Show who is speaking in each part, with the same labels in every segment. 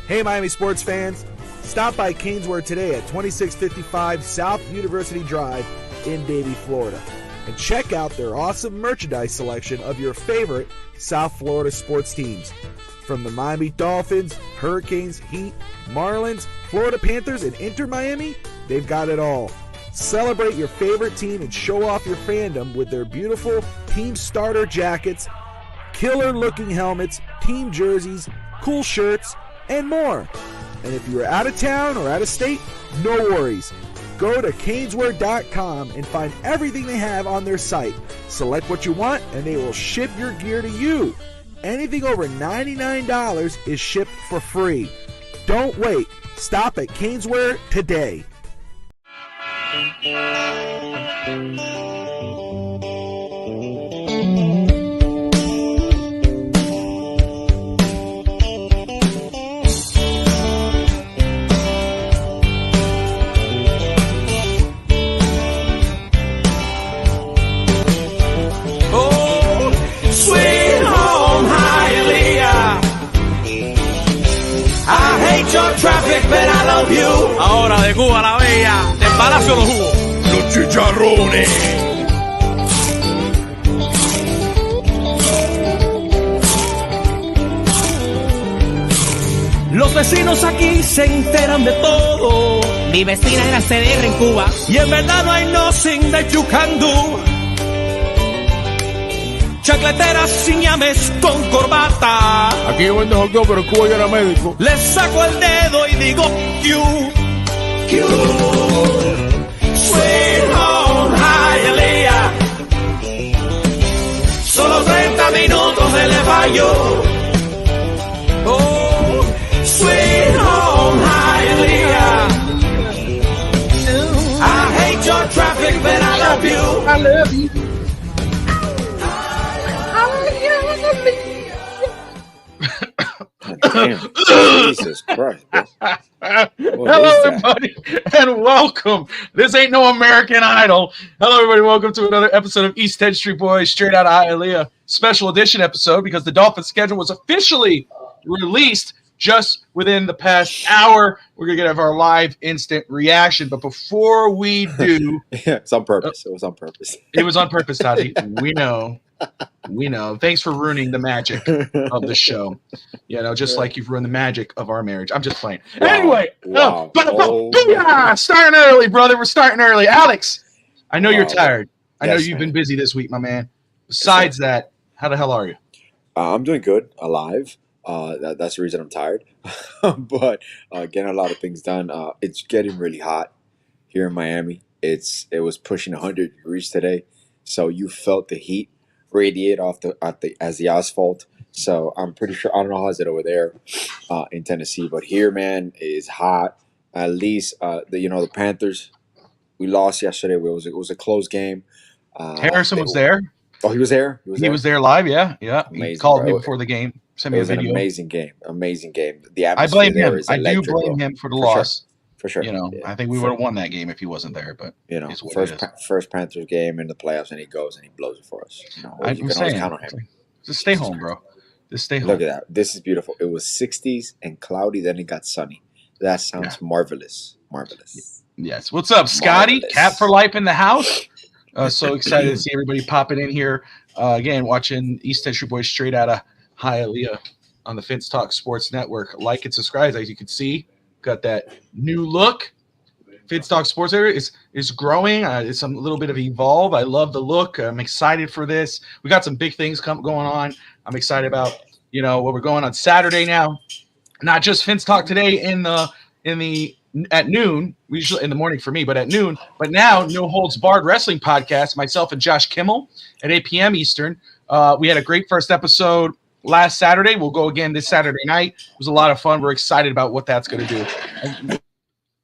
Speaker 1: Hey, Miami sports fans. Stop by Canesware today at 2655 South University Drive in Davie, Florida. And check out their awesome merchandise selection of your favorite South Florida sports teams. From the Miami Dolphins, Hurricanes, Heat, Marlins, Florida Panthers, and Inter Miami, they've got it all. Celebrate your favorite team and show off your fandom with their beautiful team starter jackets, killer-looking helmets, team jerseys, cool shirts, and more. And if you are out of town or out of state, no worries. Go to caneswear.com and find everything they have on their site. Select what you want, and they will ship your gear to you. Anything over $99 is shipped for free. Don't wait. Stop at Caneswear today.
Speaker 2: Traffic, but I love you.
Speaker 3: Ahora de Cuba la Bella, del Palacio los Jugos, los chicharrones.
Speaker 2: Los vecinos aquí se enteran de todo.
Speaker 4: Mi vecina era CDR en Cuba.
Speaker 2: Y en verdad no hay nothing that you can do. Chacleteras sin llames con corbata.
Speaker 3: Aquí yo vendo hot dog, pero en Cuba yo era médico.
Speaker 2: Les saco el dedo y digo Q. Sweet home Hialeah. Solo 30 minutos de Le Fallo. Oh, sweet home Hialeah. I hate your traffic, but I love you.
Speaker 3: I love you.
Speaker 5: Damn. Jesus Christ.
Speaker 3: Hello, everybody, and welcome. This ain't no American Idol. Hello, everybody. Welcome to another episode of East 10th Street Boys, straight out of Hialeah, special edition episode because the Dolphins schedule was officially released just within the past hour. We're going to get our live instant reaction. But before we do...
Speaker 5: Yeah, it's on purpose. It was on purpose.
Speaker 3: It was on purpose, Tati. We know. We know. Thanks for ruining the magic of the show. You know, just like you've ruined the magic of our marriage. I'm just playing.
Speaker 5: Wow.
Speaker 3: Anyway,
Speaker 5: Wow.
Speaker 3: Starting early, brother. We're starting early. Alex, I know you're tired. I know
Speaker 5: Yes,
Speaker 3: you've
Speaker 5: man.
Speaker 3: been busy this week, my man. Besides that, how the hell are you?
Speaker 5: I'm doing good, alive. That's the reason I'm tired. But getting a lot of things done. It's getting really hot here in Miami. It was pushing 100 degrees today, so you felt the heat radiate off the asphalt. So I'm pretty sure, I don't know how is it over there in Tennessee, but here, man, is hot. At least the Panthers, we lost yesterday. It was a close game.
Speaker 3: Harrison was there.
Speaker 5: Oh, he was there.
Speaker 3: He was there live. Yeah.
Speaker 5: Amazing,
Speaker 3: He called
Speaker 5: bro.
Speaker 3: me before the game. Sent
Speaker 5: It
Speaker 3: me a
Speaker 5: was an
Speaker 3: video.
Speaker 5: amazing game. The
Speaker 3: I
Speaker 5: atmosphere
Speaker 3: blame
Speaker 5: there
Speaker 3: him.
Speaker 5: is
Speaker 3: I do
Speaker 5: electric,
Speaker 3: blame
Speaker 5: bro.
Speaker 3: him for the
Speaker 5: For
Speaker 3: loss.
Speaker 5: For sure.
Speaker 3: You know,
Speaker 5: Yeah.
Speaker 3: I think we would have won that game if he wasn't there. But it's what it is.
Speaker 5: First Panthers game in the playoffs, and he goes and he blows it for us. You
Speaker 3: I'm
Speaker 5: can always
Speaker 3: saying,
Speaker 5: count on him.
Speaker 3: just stay home, bro. Just stay home.
Speaker 5: Look at that. This is beautiful. It was 60s and cloudy, then it got sunny. That sounds marvelous. Marvelous.
Speaker 3: Yes. What's up, Scotty?
Speaker 5: Marvelous.
Speaker 3: Cat for life in the house. So excited to see everybody popping in here. Again, watching East 10th Street Boys straight out of Hialeah on the Finch Talk Sports Network. Like and subscribe. As you can see, got that new look. Finch Talk Sports area is growing. It's a little bit of evolve. I love the look. I'm excited for this. We got some big things going on. I'm excited about what we're going on Saturday now. Not just Finch Talk today at noon, usually in the morning for me, but at noon. But now, No Holds Barred Wrestling Podcast, myself and Josh Kimmel at 8 p.m. Eastern. We had a great first episode last Saturday. We'll go again this Saturday night. It was a lot of fun. We're excited about what that's going to do. And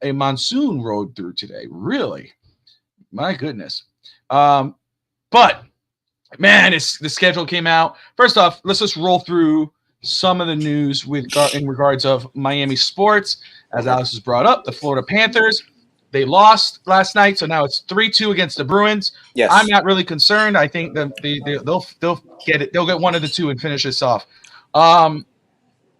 Speaker 3: a monsoon rode through today. Really? My goodness. But, man, the schedule came out. First off, let's just roll through some of the news in regards of Miami sports. As Alex has brought up, the Florida Panthers, they lost last night, so now it's 3-2 against the Bruins.
Speaker 5: Yes.
Speaker 3: I'm not really concerned. I think that they'll get it. They'll get one of the two and finish this off.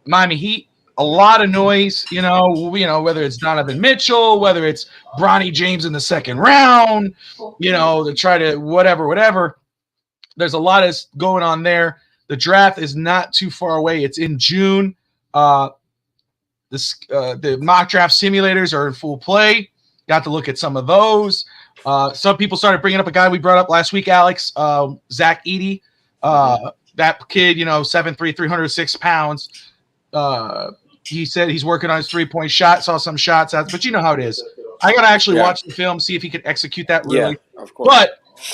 Speaker 3: Miami Heat a lot of noise, whether it's Donovan Mitchell, whether it's Bronny James in the second round, to try to whatever. There's a lot of going on there. The draft is not too far away. It's in June. The mock draft simulators are in full play. Got to look at some of those. Some people started bringing up a guy we brought up last week, Alex, Zach Edey. That kid, 7'3", 306 pounds. He said he's working on his 3-point shot. Saw some shots out, but you know how it is. I got to actually watch the film, see if he could execute that really.
Speaker 5: Yeah, of course.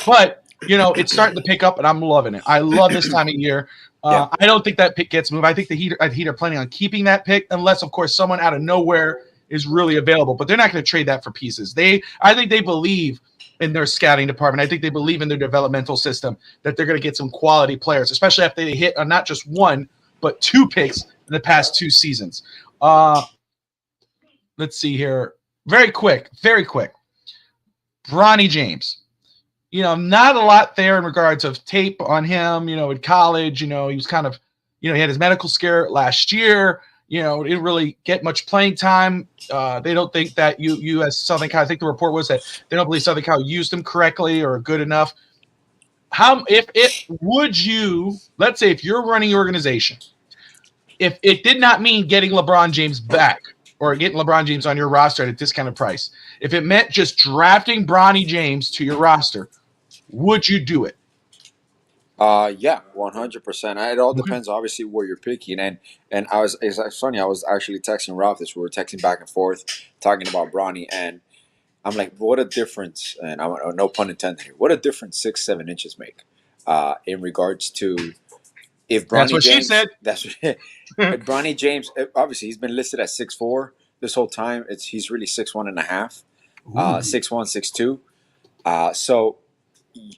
Speaker 3: But it's starting to pick up, and I'm loving it. I love this time of year. I don't think that pick gets moved. I think the Heat are planning on keeping that pick, unless, of course, someone out of nowhere is really available. But they're not going to trade that for pieces. I think they believe in their scouting department. I think they believe in their developmental system that they're going to get some quality players, especially after they hit on not just one but 2 picks in the past 2 seasons. Let's see here. Very quick. Bronny James. Not a lot there in regards of tape on him, in college. He was kind of, he had his medical scare last year. Didn't really get much playing time. They don't think that you as Southern Cal, I think the report was that they don't believe Southern Cal used him correctly or good enough. Let's say if you're running your organization, if it did not mean getting LeBron James back or getting LeBron James on your roster at a discounted price, if it meant just drafting Bronny James to your roster, would you do it?
Speaker 5: Yeah, 100%. It all depends, obviously, where you're picking. And it's funny. I was actually texting Ralph this. We were texting back and forth, talking about Bronny, and I'm like, what a difference! And no pun intended here. What a difference 6-7 inches make, in regards to if Bronny
Speaker 3: That's what
Speaker 5: James.
Speaker 3: she said.
Speaker 5: That's what Bronny James. Obviously, he's been listed at 6'4" this whole time. He's really 6'1.5", 6'1", 6'2". So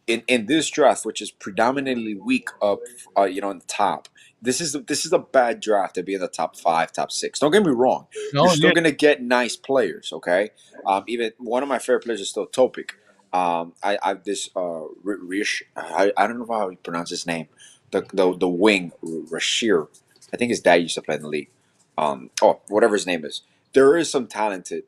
Speaker 5: in this draft, which is predominantly weak up, in the top, this is a bad draft to be in the top 5, top 6. Don't get me wrong. You're still gonna get nice players, okay? Even one of my favorite players is still Topic. I this Rish. I don't know how you pronounce his name. The wing Rashir. I think his dad used to play in the league. Whatever his name is. There is some talented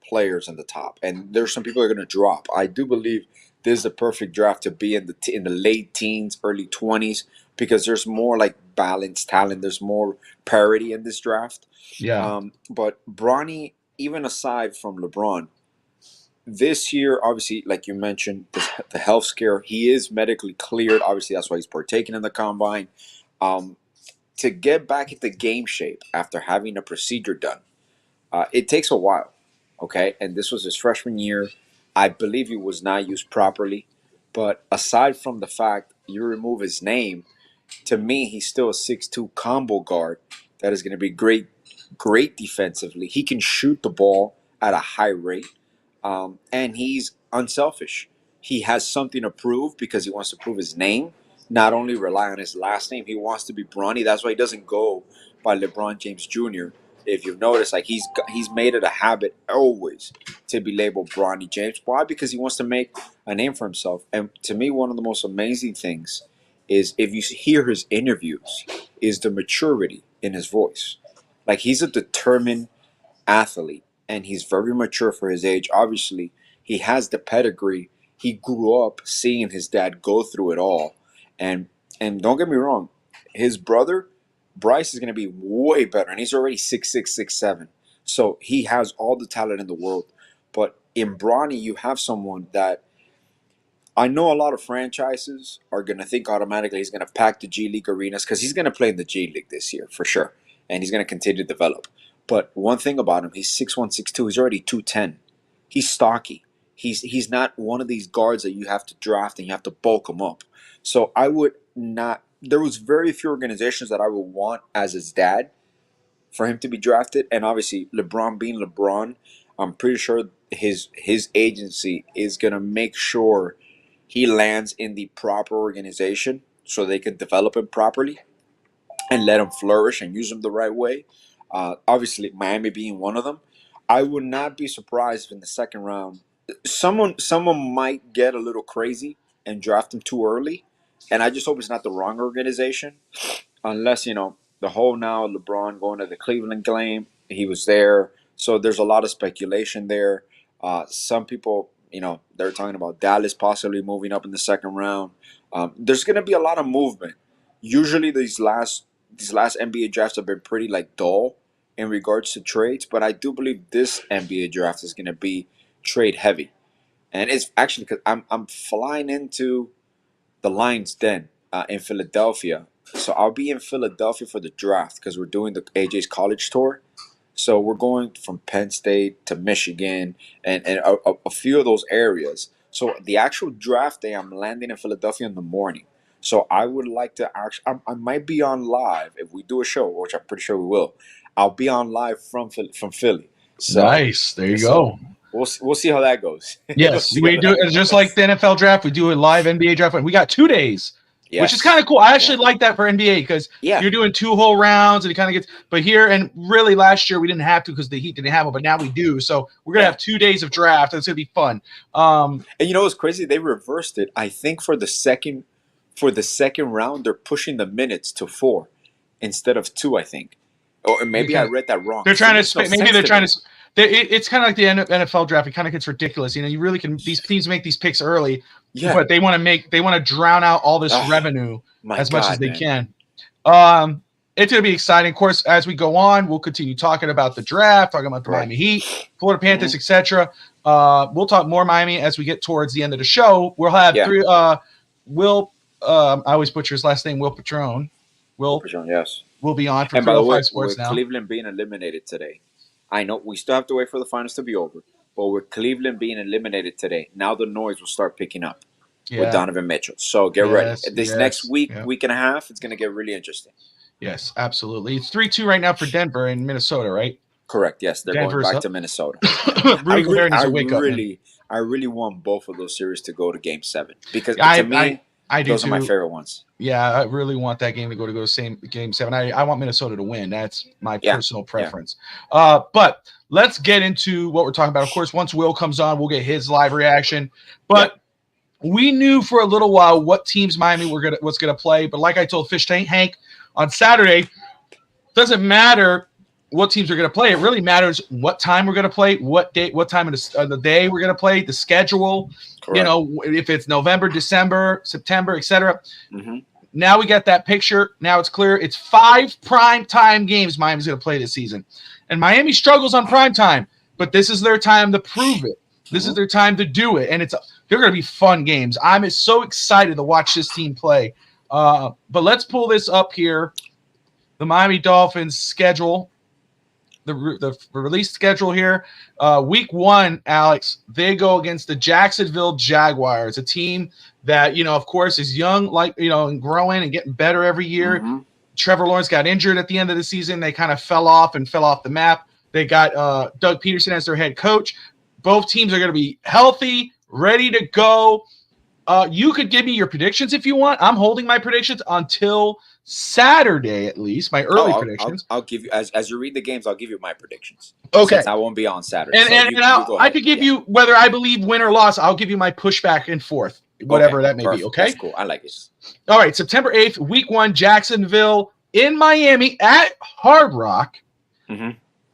Speaker 5: players in the top, and there's some people that are going to drop. I do believe this is the perfect draft to be in the late teens, early 20s, because there's more like balanced talent. There's more parity in this draft.
Speaker 3: Yeah.
Speaker 5: But Bronny, even aside from LeBron, this year, obviously, like you mentioned, the health scare, he is medically cleared. Obviously, that's why he's partaking in the combine. To get back into game shape after having a procedure done, it takes a while, okay? And this was his freshman year. I believe he was not used properly. But aside from the fact you remove his name, to me, he's still a 6'2" combo guard that is going to be great defensively. He can shoot the ball at a high rate, and he's unselfish. He has something to prove because he wants to prove his name, not only rely on his last name. He wants to be Bronny. That's why he doesn't go by LeBron James Jr. If you've noticed, like he's made it a habit always to be labeled Bronny James. Why? Because he wants to make a name for himself. And to me, one of the most amazing things is if you hear his interviews, is the maturity in his voice. Like he's a determined athlete, and he's very mature for his age. Obviously, he has the pedigree. He grew up seeing his dad go through it all, and don't get me wrong, his brother Bryce is going to be way better, and he's already 6'6", 6'7". So he has all the talent in the world. But in Bronny, you have someone that I know a lot of franchises are going to think automatically he's going to pack the G League arenas because he's going to play in the G League this year for sure, and he's going to continue to develop. But one thing about him, he's 6'1", 6'2". He's already 210. He's stocky. He's not one of these guards that you have to draft and you have to bulk him up. So I would not. There was very few organizations that I would want as his dad for him to be drafted. And obviously, LeBron being LeBron, I'm pretty sure his agency is gonna make sure he lands in the proper organization so they can develop him properly and let him flourish and use him the right way. Obviously, Miami being one of them. I would not be surprised if in the second round someone might get a little crazy and draft him too early. And I just hope it's not the wrong organization, unless the whole now LeBron going to the Cleveland game. He was there, so there's a lot of speculation there. Some people, they're talking about Dallas possibly moving up in the second round. There's going to be a lot of movement. Usually, these last NBA drafts have been pretty like dull in regards to trades, but I do believe this NBA draft is going to be trade heavy, and it's actually because I'm flying into the Lions Den in Philadelphia. So I'll be in Philadelphia for the draft because we're doing the AJ's college tour. So we're going from Penn State to Michigan and a few of those areas. So the actual draft day, I'm landing in Philadelphia in the morning. So I would like to actually, I might be on live if we do a show, which I'm pretty sure we will. I'll be on live from Philly. So
Speaker 3: Nice. There you
Speaker 5: so
Speaker 3: go.
Speaker 5: we'll see how that goes.
Speaker 3: Yes,
Speaker 5: See
Speaker 3: we
Speaker 5: how
Speaker 3: do
Speaker 5: that
Speaker 3: it just like the NFL draft. We do a live NBA draft. We got 2 days, which is
Speaker 5: Yes.
Speaker 3: kind of cool. I actually like that for NBA because
Speaker 5: Yeah.
Speaker 3: you're doing 2 whole rounds and it kind of gets. But here and really last year we didn't have to because the Heat didn't have it, but now we do. So we're gonna
Speaker 5: Yeah.
Speaker 3: have 2 days of draft. And it's gonna be fun.
Speaker 5: And you know what's crazy? They reversed it. I think for the second round, they're pushing the minutes to 4 instead of 2. I think, or maybe I read that wrong.
Speaker 3: They're trying to
Speaker 5: It makes no
Speaker 3: maybe
Speaker 5: sense
Speaker 3: they're trying
Speaker 5: me.
Speaker 3: to. It's kind of like the NFL draft. It kind of gets ridiculous. You really can. These teams make these picks early,
Speaker 5: Yeah.
Speaker 3: but they want to drown out all this revenue
Speaker 5: My
Speaker 3: as much
Speaker 5: God,
Speaker 3: as they
Speaker 5: man.
Speaker 3: can. It's going to be exciting. Of course, as we go on, we'll continue talking about the draft, talking about the
Speaker 5: Right.
Speaker 3: Miami Heat, Florida Panthers,
Speaker 5: Mhm.
Speaker 3: etc. We'll talk more Miami as we get towards the end of the show. We'll have
Speaker 5: Yeah.
Speaker 3: 3. Will I always butcher his last name? Will Patron. Will
Speaker 5: Yes.
Speaker 3: be on for
Speaker 5: And by the way,
Speaker 3: 305 Sports
Speaker 5: with
Speaker 3: now.
Speaker 5: Cleveland being eliminated today, I know we still have to wait for the finals to be over, but with Cleveland being eliminated today, now the noise will start picking up with Donovan Mitchell. So get ready. This next week, week and a half, it's going to get really interesting.
Speaker 3: Yes, absolutely. It's 3-2 right now for Denver and Minnesota, right?
Speaker 5: Correct. Yes, they're
Speaker 3: Denver's
Speaker 5: going back
Speaker 3: up.
Speaker 5: to Minnesota.
Speaker 3: Rudy Gobert needs to wake up.
Speaker 5: I really want both of those series to go to Game 7 because
Speaker 3: I do
Speaker 5: those
Speaker 3: too.
Speaker 5: are my favorite ones.
Speaker 3: Yeah, I really want that game to go to same Game 7. I want Minnesota to win. That's my personal preference. Yeah. But let's get into what we're talking about. Of course, once Will comes on, we'll get his live reaction. But we knew for a little while what teams Miami was gonna play. But like I told Fish Tank Hank on Saturday, doesn't matter what teams are going to play. It really matters what time we're going to play, what time of the day we're going to play, the schedule. Correct. If it's November, December, September, etc. Mm-hmm. Now we got that picture. Now it's clear. It's 5 prime time games Miami's going to play this season, and Miami struggles on prime time. But this is their time to prove it. This is their time to do it, and they're going to be fun games. I'm so excited to watch this team play. But let's pull this up here. The Miami Dolphins schedule, the release schedule here. Week 1, Alex, they go against the Jacksonville Jaguars, a team that, of course, is young, and growing and getting better every year. Mm-hmm. Trevor Lawrence got injured at the end of the season. They kind of fell off the map. They got Doug Peterson as their head coach. Both teams are going to be healthy, ready to go. You could give me your predictions if you want. I'm holding my predictions until Saturday, at least, my early predictions.
Speaker 5: I'll give you, as you read the games, I'll give you my predictions.
Speaker 3: Okay.
Speaker 5: Since I won't be on Saturday.
Speaker 3: And I could give you, whether I believe win or loss, I'll give you my pushback and forth, whatever that may be, okay?
Speaker 5: That's cool. I like it.
Speaker 3: All right, September 8th, week 1, Jacksonville in Miami at Hard Rock. Mm-hmm.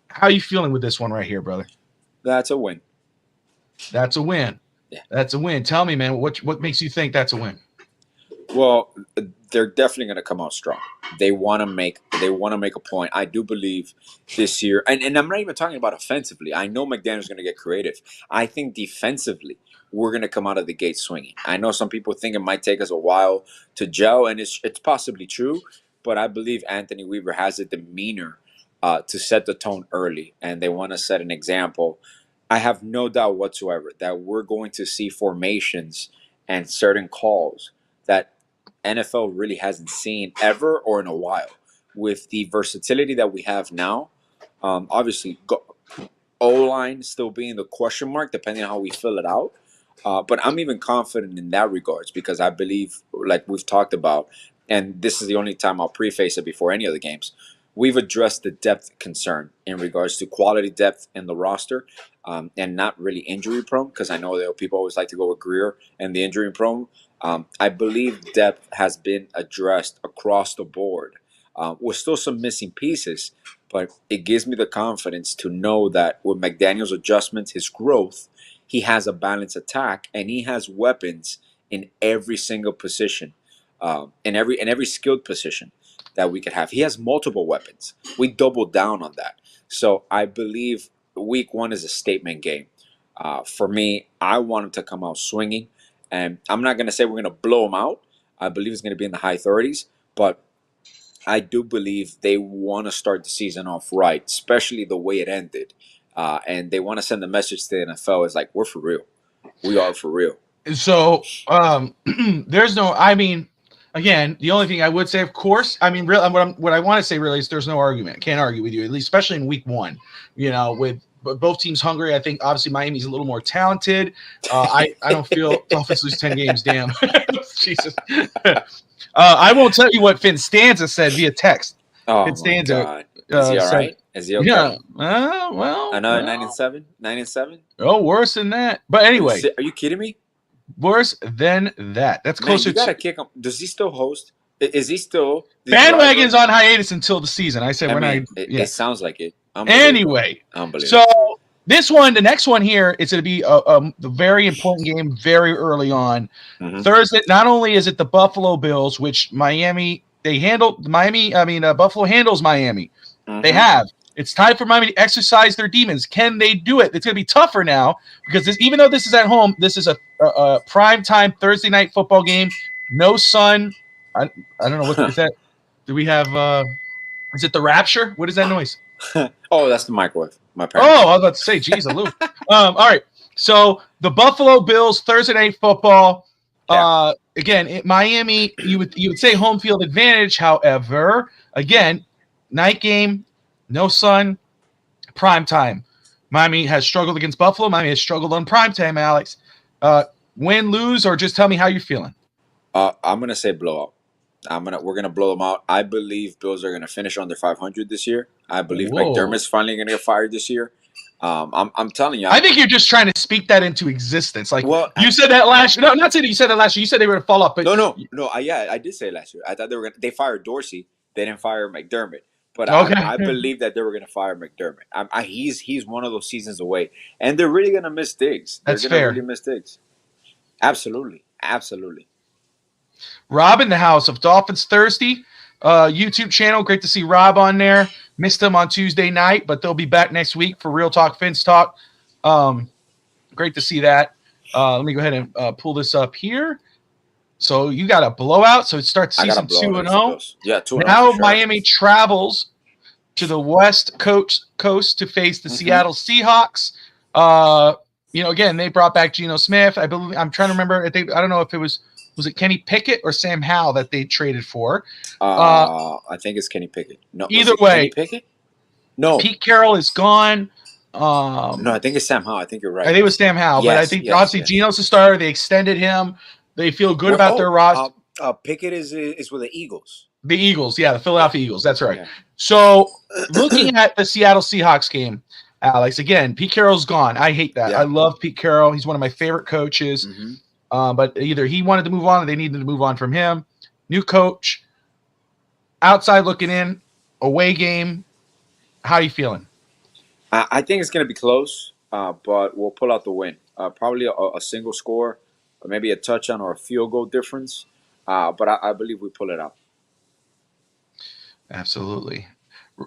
Speaker 3: How are you feeling with this one right here, brother?
Speaker 5: That's a win.
Speaker 3: That's a win. Yeah. That's a win. Tell me, man, what makes you think that's a win?
Speaker 5: Well, they're definitely going to come out strong. They want to make a point. I do believe this year, and I'm not even talking about offensively. I know McDaniel's going to get creative. I think defensively, we're going to come out of the gate swinging. I know some people think it might take us a while to gel, and it's possibly true, but I believe Anthony Weaver has a demeanor to set the tone early, and they want to set an example. I have no doubt whatsoever that we're going to see formations and certain calls that NFL really hasn't seen ever or in a while. With the versatility that we have now, obviously O-line still being the question mark, depending on how we fill it out. But I'm even confident in that regards because I believe, like we've talked about, and this is the only time I'll preface it before any of the games, we've addressed the depth concern in regards to quality depth in the roster and not really injury prone, because I know that people always like to go with Greer and the injury prone. I believe depth has been addressed across the board With still some missing pieces, but it gives me the confidence to know that with McDaniel's adjustments, his growth, he has a balanced attack and he has weapons in every single position, in every skilled position that we could have. He has multiple weapons. We doubled down on that. So I believe week one is a statement game. For me, I want him to come out swinging. And I'm not going to say we're going to blow him out. I believe it's going to be in the high 30s. But I do believe they want to start the season off right, especially the way it ended. And they want to send a message to the NFL. It's like, we're for real. We are for real.
Speaker 3: So there's no, I mean, again, the only thing I would say, of course, I mean, what I want to say really is there's no argument. Can't argue with you, at least, especially in week one, with both teams hungry. I think obviously Miami's a little more talented. I don't feel Dolphins lose 10 games. Damn. Jesus. I won't tell you what Finn Stanza said via text.
Speaker 5: Oh,
Speaker 3: Finn Stanza.
Speaker 5: Is he all right? Is he okay?
Speaker 3: Yeah. Well.
Speaker 5: Another 9-7? 9-7?
Speaker 3: Oh, worse than that. But anyway.
Speaker 5: Are you kidding me?
Speaker 3: Worse than that. That's closer.
Speaker 5: You gotta kick him. Does he still host? Is he still?
Speaker 3: Bandwagon's on hiatus until the season. I said
Speaker 5: It sounds like it.
Speaker 3: Anyway, so this one, the next one here, it's going to be a very important game very early on. Thursday, not only is it the Buffalo Bills, which Buffalo handles Miami. They have. It's time for Miami to exercise their demons. Can they do it? It's going to be tougher now because even though this is at home, this is a prime time Thursday night football game. No sun. I don't know what is that. Do we have? Is it the Rapture? What is that noise?
Speaker 5: Oh, that's the microwave. My parents.
Speaker 3: Oh, I was about to say, geez, a loop. All right. So the Buffalo Bills Thursday night football.
Speaker 5: Yeah.
Speaker 3: Again, Miami, you would say home field advantage. However, again, night game, no sun, prime time. Miami has struggled against Buffalo. Miami has struggled on prime time. Alex, win, lose, or just tell me how you're feeling.
Speaker 5: I'm gonna say blowout. We're gonna blow them out. I believe Bills are gonna finish under 500 this year. I believe McDermott's finally gonna get fired this year. I'm telling you.
Speaker 3: I think you're just trying to speak that into existence. Like,
Speaker 5: well,
Speaker 3: you said that last year. No, not saying you said that last year. You said they were gonna fall off. But
Speaker 5: no. I did say last year. I thought they fired Dorsey. They didn't fire McDermott. But
Speaker 3: okay.
Speaker 5: I believe that they were gonna fire McDermott. He's one of those seasons away, and they're really gonna miss Diggs.
Speaker 3: That's fair.
Speaker 5: Really miss Diggs. Absolutely.
Speaker 3: Rob in the house of Dolphins Thirsty YouTube channel. Great to see Rob on there. Missed him on Tuesday night, but they'll be back next week for Real Talk Fins Talk. Great to see that. Let me go ahead and pull this up here. So you got a blowout. So it starts season 2-0.
Speaker 5: Yeah, 2-0.
Speaker 3: Now
Speaker 5: sure.
Speaker 3: Miami travels to the West Coast to face the Seattle Seahawks. Again, they brought back Geno Smith. I believe I'm trying to remember. I don't know if it was it Kenny Pickett or Sam Howell that they traded for.
Speaker 5: I think it's Kenny Pickett. No,
Speaker 3: either way,
Speaker 5: Kenny Pickett? No,
Speaker 3: Pete Carroll is gone.
Speaker 5: No, I think it's Sam Howell. I think you're right.
Speaker 3: I think it was Sam Howell, but I think obviously Geno's the starter. They extended him. They feel good about their roster.
Speaker 5: Pickett is with the Eagles.
Speaker 3: The Eagles, the Philadelphia Eagles. That's right.
Speaker 5: Yeah.
Speaker 3: So looking at the Seattle Seahawks game, Alex, again, Pete Carroll's gone. I hate that. Yeah. I love Pete Carroll. He's one of my favorite coaches. But either he wanted to move on or they needed to move on from him. New coach, outside looking in, away game. How are you feeling?
Speaker 5: I think it's going to be close, but we'll pull out the win. Probably a single score, or maybe a touchdown or a field goal difference. But I believe we pull it out.
Speaker 3: Absolutely.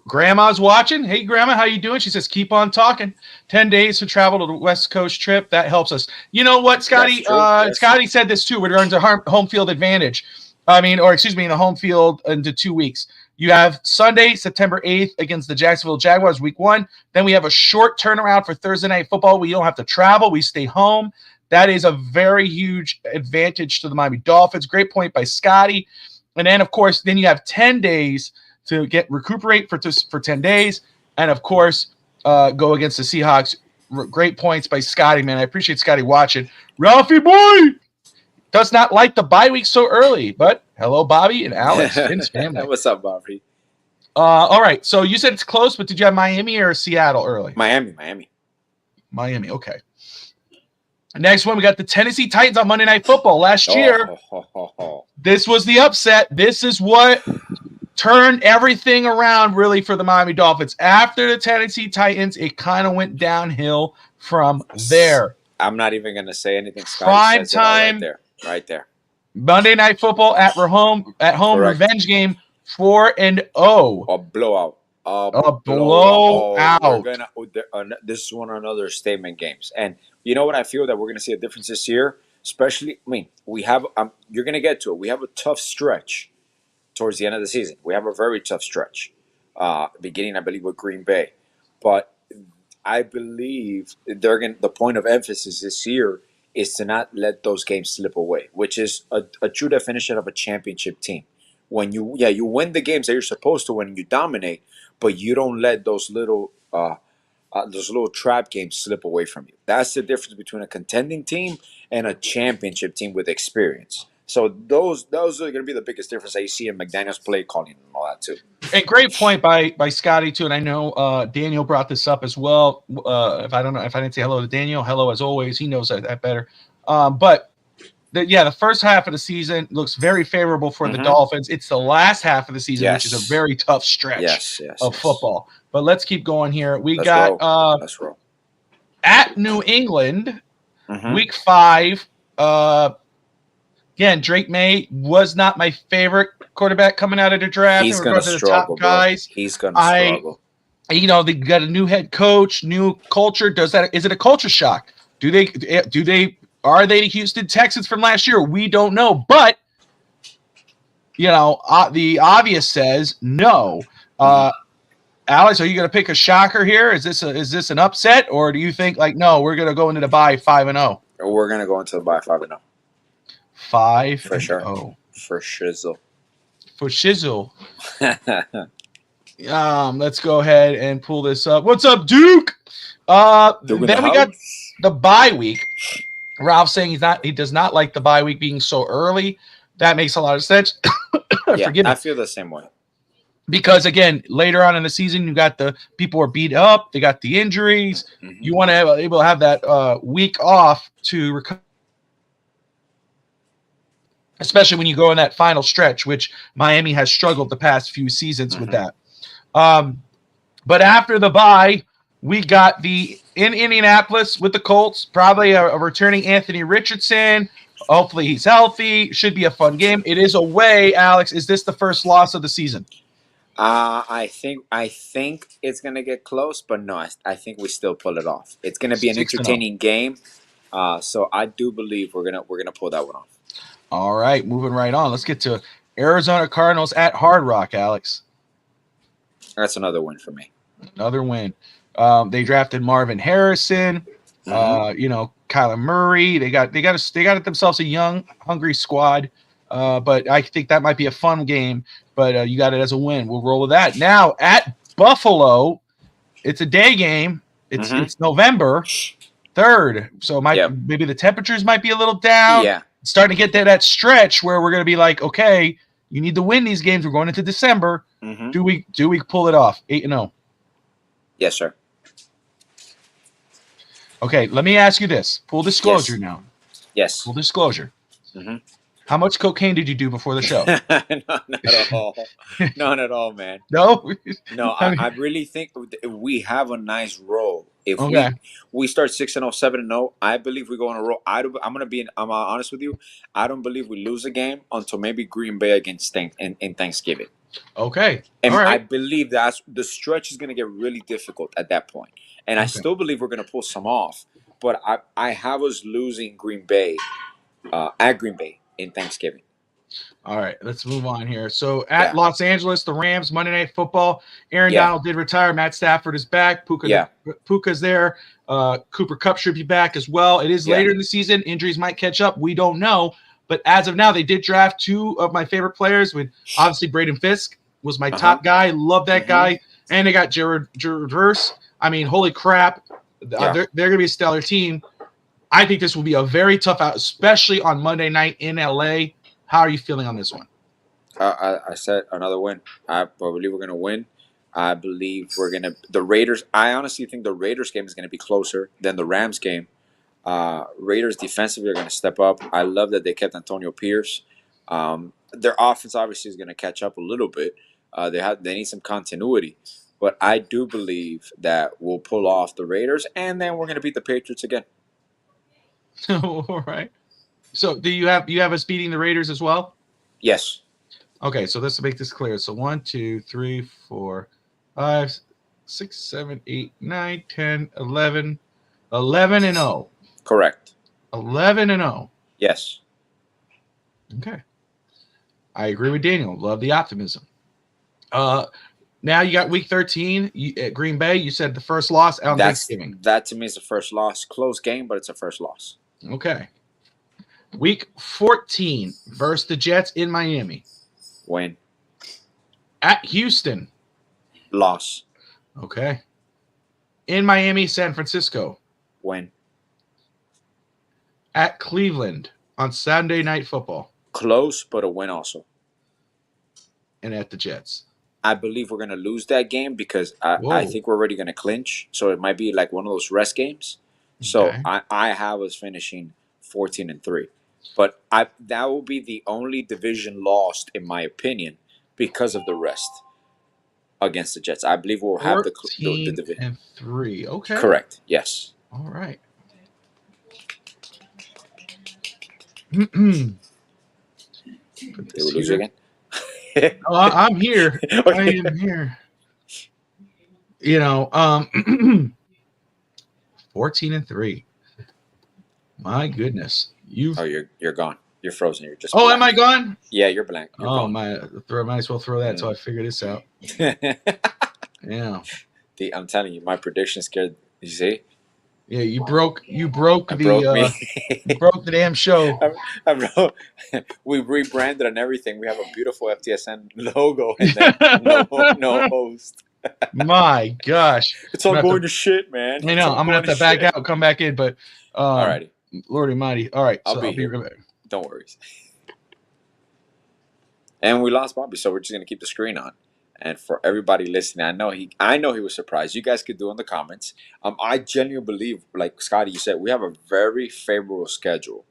Speaker 3: Grandma's watching. Hey, Grandma, how you doing? She says, keep on talking. 10 days to travel to the West Coast trip. That helps us. You know what, Scotty? Scotty said this too. We're going to home field advantage. In the home field into 2 weeks. You have Sunday, September 8th against the Jacksonville Jaguars, week 1. Then we have a short turnaround for Thursday night football. We don't have to travel. We stay home. That is a very huge advantage to the Miami Dolphins. Great point by Scotty. And then, of course, then you have 10 days to recuperate for 10 days. And, of course, go against the Seahawks. Great points by Scotty, man. I appreciate Scotty watching. Ralphie boy does not like the bye week so early. But hello, Bobby and Alex. Family.
Speaker 5: What's up, Bobby?
Speaker 3: All right. So you said it's close, but did you have Miami or Seattle early?
Speaker 5: Miami.
Speaker 3: Okay. Next one, we got the Tennessee Titans on Monday Night Football. Last year, this was the upset. This is what turned everything around really for the Miami Dolphins. After the Tennessee Titans, it kind of went downhill from there.
Speaker 5: I'm not even going to say anything. Scotty
Speaker 3: Prime
Speaker 5: says it all right
Speaker 3: time,
Speaker 5: there. Right there.
Speaker 3: Monday Night Football at home
Speaker 5: Correct.
Speaker 3: revenge game, 4-0.
Speaker 5: A blowout.
Speaker 3: A
Speaker 5: blowout. Oh,
Speaker 3: blowout.
Speaker 5: This is one of another statement games. And you know what? I feel that we're going to see a difference this year. Especially, I mean, we have, you're going to get to it. We have a tough stretch towards the end of the season. We have a very tough stretch, beginning, I believe, with Green Bay. But I believe the point of emphasis this year is to not let those games slip away, which is a true definition of a championship team. When you win the games that you're supposed to win and you dominate, but you don't let those little trap games slip away from you. That's the difference between a contending team and a championship team with experience. So those are going to be the biggest difference that you see in McDaniel's play calling and all that too.
Speaker 3: And great point by Scotty too. And I know Daniel brought this up as well. If I didn't say hello to Daniel, hello as always. He knows that better. But the first half of the season looks very favorable for the Dolphins. It's the last half of the season, which is a very tough stretch of football. But let's keep going here. Let's roll. At New England, week 5. Again, Drake May was not my favorite quarterback coming out of the draft.
Speaker 5: He's going to struggle, guys. He's going to struggle.
Speaker 3: They got a new head coach, new culture. Is it a culture shock? Are they the Houston Texans from last year? We don't know, but the obvious says no. Alex, are you going to pick a shocker here? Is this an upset, or do you think no, we're going to go into the bye 5-0?
Speaker 5: We're going to go into the bye 5-0.
Speaker 3: 5
Speaker 5: for sure.
Speaker 3: For shizzle. Let's go ahead and pull this up. What's up, Duke? Then we got the bye week. Ralph saying he does not like the bye week being so early. That makes a lot of sense.
Speaker 5: I feel the same way.
Speaker 3: Because again, later on in the season, you got the people are beat up. They got the injuries. You want to be able to have that week off to recover. Especially when you go in that final stretch, which Miami has struggled the past few seasons with that. But after the bye, we got in Indianapolis with the Colts, probably a returning Anthony Richardson. Hopefully he's healthy. Should be a fun game. It is away, Alex. Is this the first loss of the season?
Speaker 5: I think it's gonna get close, but no, I think we still pull it off. It's gonna be an entertaining game. So I do believe we're gonna pull that one off.
Speaker 3: All right, moving right on. Let's get to Arizona Cardinals at Hard Rock, Alex.
Speaker 5: That's another win for me.
Speaker 3: Another win. They drafted Marvin Harrison. Kyler Murray. They got themselves a young, hungry squad. But I think that might be a fun game. But you got it as a win. We'll roll with that. Now at Buffalo, it's a day game. It's November 3rd, so maybe the temperatures might be a little down.
Speaker 5: Yeah.
Speaker 3: It's starting to get to that stretch where we're going to be like, okay, you need to win these games. We're going into December. Do we pull it off? 8-0.
Speaker 5: Yes, sir.
Speaker 3: Okay, let me ask you this. Full disclosure now.
Speaker 5: Yes.
Speaker 3: Full disclosure. How much cocaine did you do before the show?
Speaker 5: Not at all. None at all, man.
Speaker 3: No?
Speaker 5: No, I really think we have a nice roll. If we start 6-0, 7-0, I believe we go on a roll. I'm honest with you. I don't believe we lose a game until maybe Green Bay against in Thanksgiving.
Speaker 3: Okay.
Speaker 5: And I believe that the stretch is going to get really difficult at that point. And I still believe we're going to pull some off. But I have us losing Green Bay at Green Bay in Thanksgiving.
Speaker 3: All right, let's move on here. So at Los Angeles, the Rams, Monday Night Football. Aaron Donald did retire. Matt Stafford is back. Puka's there. Cooper Kupp should be back as well. It is later in the season. Injuries might catch up. We don't know. But as of now, they did draft 2 of my favorite players. With obviously Braden Fisk was my top guy. Love that guy. And they got Jared Verse. I mean, holy crap. They're going to be a stellar team. I think this will be a very tough out, especially on Monday night in LA. How are you feeling on this one?
Speaker 5: I said another win. I believe we're going to win. I believe the Raiders. I honestly think the Raiders game is going to be closer than the Rams game. Raiders defensively are going to step up. I love that they kept Antonio Pierce. Their offense obviously is going to catch up a little bit. They need some continuity. But I do believe that we'll pull off the Raiders, and then we're going to beat the Patriots again.
Speaker 3: All right. So do you have us beating the Raiders as well?
Speaker 5: Yes.
Speaker 3: Okay, so let's make this clear. So 1, 2, 3, 4, 5, 6, 7, 8, 9, 10, 11, 11 and 0.
Speaker 5: Correct.
Speaker 3: 11 and 0.
Speaker 5: Yes.
Speaker 3: Okay. I agree with Daniel. Love the optimism. Now you got week 13 at Green Bay. You said the first loss on Thanksgiving.
Speaker 5: That to me is the first loss. Close game, but it's a first loss.
Speaker 3: Okay. Week 14 versus the Jets in Miami.
Speaker 5: Win.
Speaker 3: At Houston.
Speaker 5: Loss.
Speaker 3: Okay. In Miami, San Francisco.
Speaker 5: Win.
Speaker 3: At Cleveland on Sunday Night Football.
Speaker 5: Close, but a win also.
Speaker 3: And at the Jets.
Speaker 5: I believe we're going to lose that game because I think we're already going to clinch. So it might be like one of those rest games. So
Speaker 3: Okay.
Speaker 5: I have us finishing 14-3. But that will be the only division lost, in my opinion, because of the rest against the Jets. I believe we'll have the division.
Speaker 3: 14-3. Okay.
Speaker 5: Correct. Yes.
Speaker 3: All right.
Speaker 5: Did we lose again?
Speaker 3: Oh, I'm here. I am here. 14-3. My goodness.
Speaker 5: You're gone. You're frozen. You're just.
Speaker 3: Oh,
Speaker 5: blank.
Speaker 3: am I gone?
Speaker 5: Yeah, you're blank. You're gone.
Speaker 3: Might as well throw that until I figure this out. Yeah.
Speaker 5: I'm telling you, my prediction scared. You see?
Speaker 3: Yeah, you broke
Speaker 5: me.
Speaker 3: You broke the damn show.
Speaker 5: We rebranded and everything. We have a beautiful FTSN logo and then no host.
Speaker 3: My gosh.
Speaker 5: It's all going to shit, man.
Speaker 3: I know. I'm gonna have to back out, come back in, but
Speaker 5: alrighty.
Speaker 3: Lordy mighty. All right.
Speaker 5: I'll be here. Don't worry. And we lost Bobby, so we're just gonna keep the screen on. And for everybody listening, I know he was surprised. You guys could do in the comments. I genuinely believe, like Scotty, you said, we have a very favorable schedule.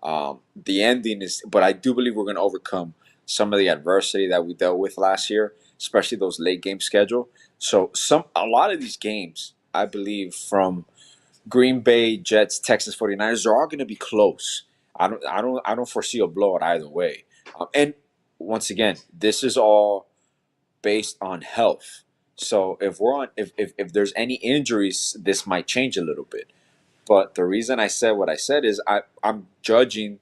Speaker 5: The ending is, but I do believe we're going to overcome some of the adversity that we dealt with last year, especially those late game schedule. So a lot of these games, I believe, from Green Bay, Jets, Texas 49ers, they're all going to be close. I don't foresee a blowout either way. And once again, this is all based on health. So if there's any injuries, this might change a little bit. But the reason I said what I said is I'm judging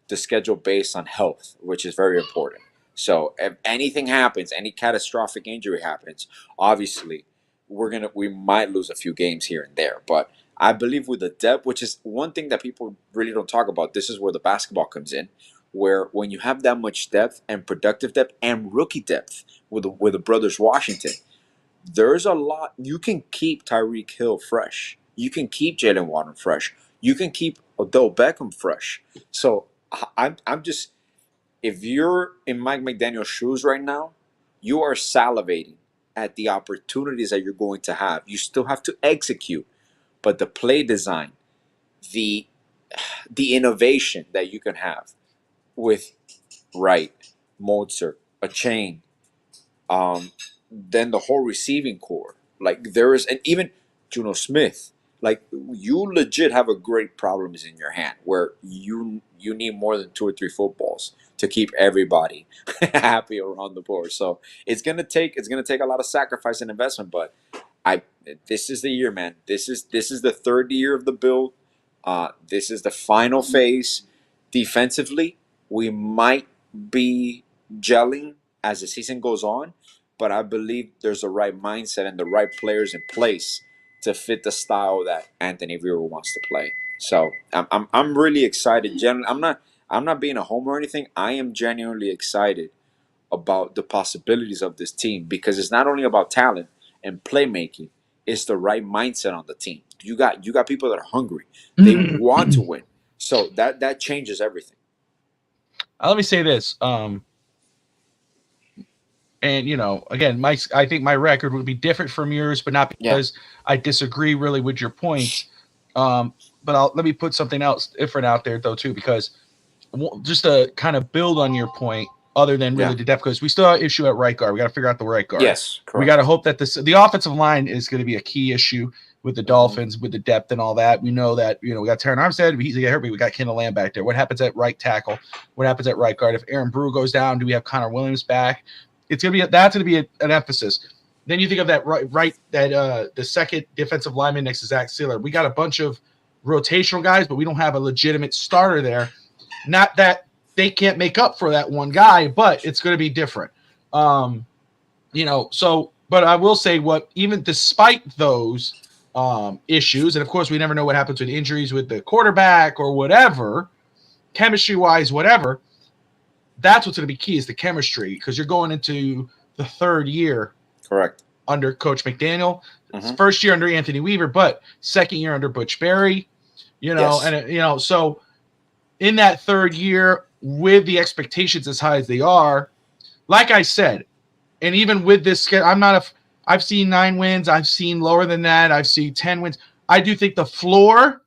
Speaker 5: the schedule based on health, which is very important. So if anything happens, any catastrophic injury happens, obviously we might lose a few games here and there. But I believe with the depth, which is one thing that people really don't talk about, this is where the basketball comes in, where when you have that much depth and productive depth and rookie depth with the brothers Washington, there's a lot. You can keep Tyreek Hill fresh. You can keep Jalen Warren fresh. You can keep Odell Beckham fresh. So I'm just, if you're in Mike McDaniel's shoes right now, you are salivating at the opportunities that you're going to have. You still have to execute, but the play design, the innovation that you can have with Wright, Mozart, a chain, then the whole receiving core. Like there is, and even Juno Smith. Like you legit have a great problems in your hand where you need more than 2 or 3 footballs to keep everybody happy around the board. So it's gonna take a lot of sacrifice and investment. But this is the year, man. This is the third year of the build. This is the final phase. Defensively, we might be gelling as the season goes on, but I believe there's the right mindset and the right players in place to fit the style that Anthony Weaver wants to play. So I'm really excited. I'm not being a homer or anything. I am genuinely excited about the possibilities of this team because it's not only about talent and playmaking. It's the right mindset on the team. You got people that are hungry. They want to win. So that changes everything.
Speaker 3: Let me say this. And again, I think my record would be different from yours, but not because I disagree really with your points. But let me put something else different out there though too, because just to kind of build on your point, other than really the depth, because we still have an issue at right guard. We got to figure out the right guard.
Speaker 5: Yes, correct.
Speaker 3: We got to hope that the offensive line is going to be a key issue with the Dolphins, with the depth and all that. We know that, we got Terran Armstead, he's get hurt, but we got Kendall Lamb back there. What happens at right tackle? What happens at right guard? If Aaron Brewer goes down, do we have Connor Williams back? That's going to be an emphasis. Then you think of that the second defensive lineman next to Zach Sealer. We got a bunch of rotational guys, but we don't have a legitimate starter there. Not that they can't make up for that one guy, but it's going to be different. But I will say even despite those issues, and of course we never know what happens with injuries with the quarterback or whatever, chemistry-wise, whatever, that's what's going to be key is the chemistry, because you're going into the third year.
Speaker 5: Correct.
Speaker 3: Under Coach McDaniel. First year under Anthony Weaver, but second year under Butch Berry, so in that third year, with the expectations as high as they are, like I said, and even with this, I've seen 9 wins. I've seen lower than that. I've seen 10 wins. I do think the floor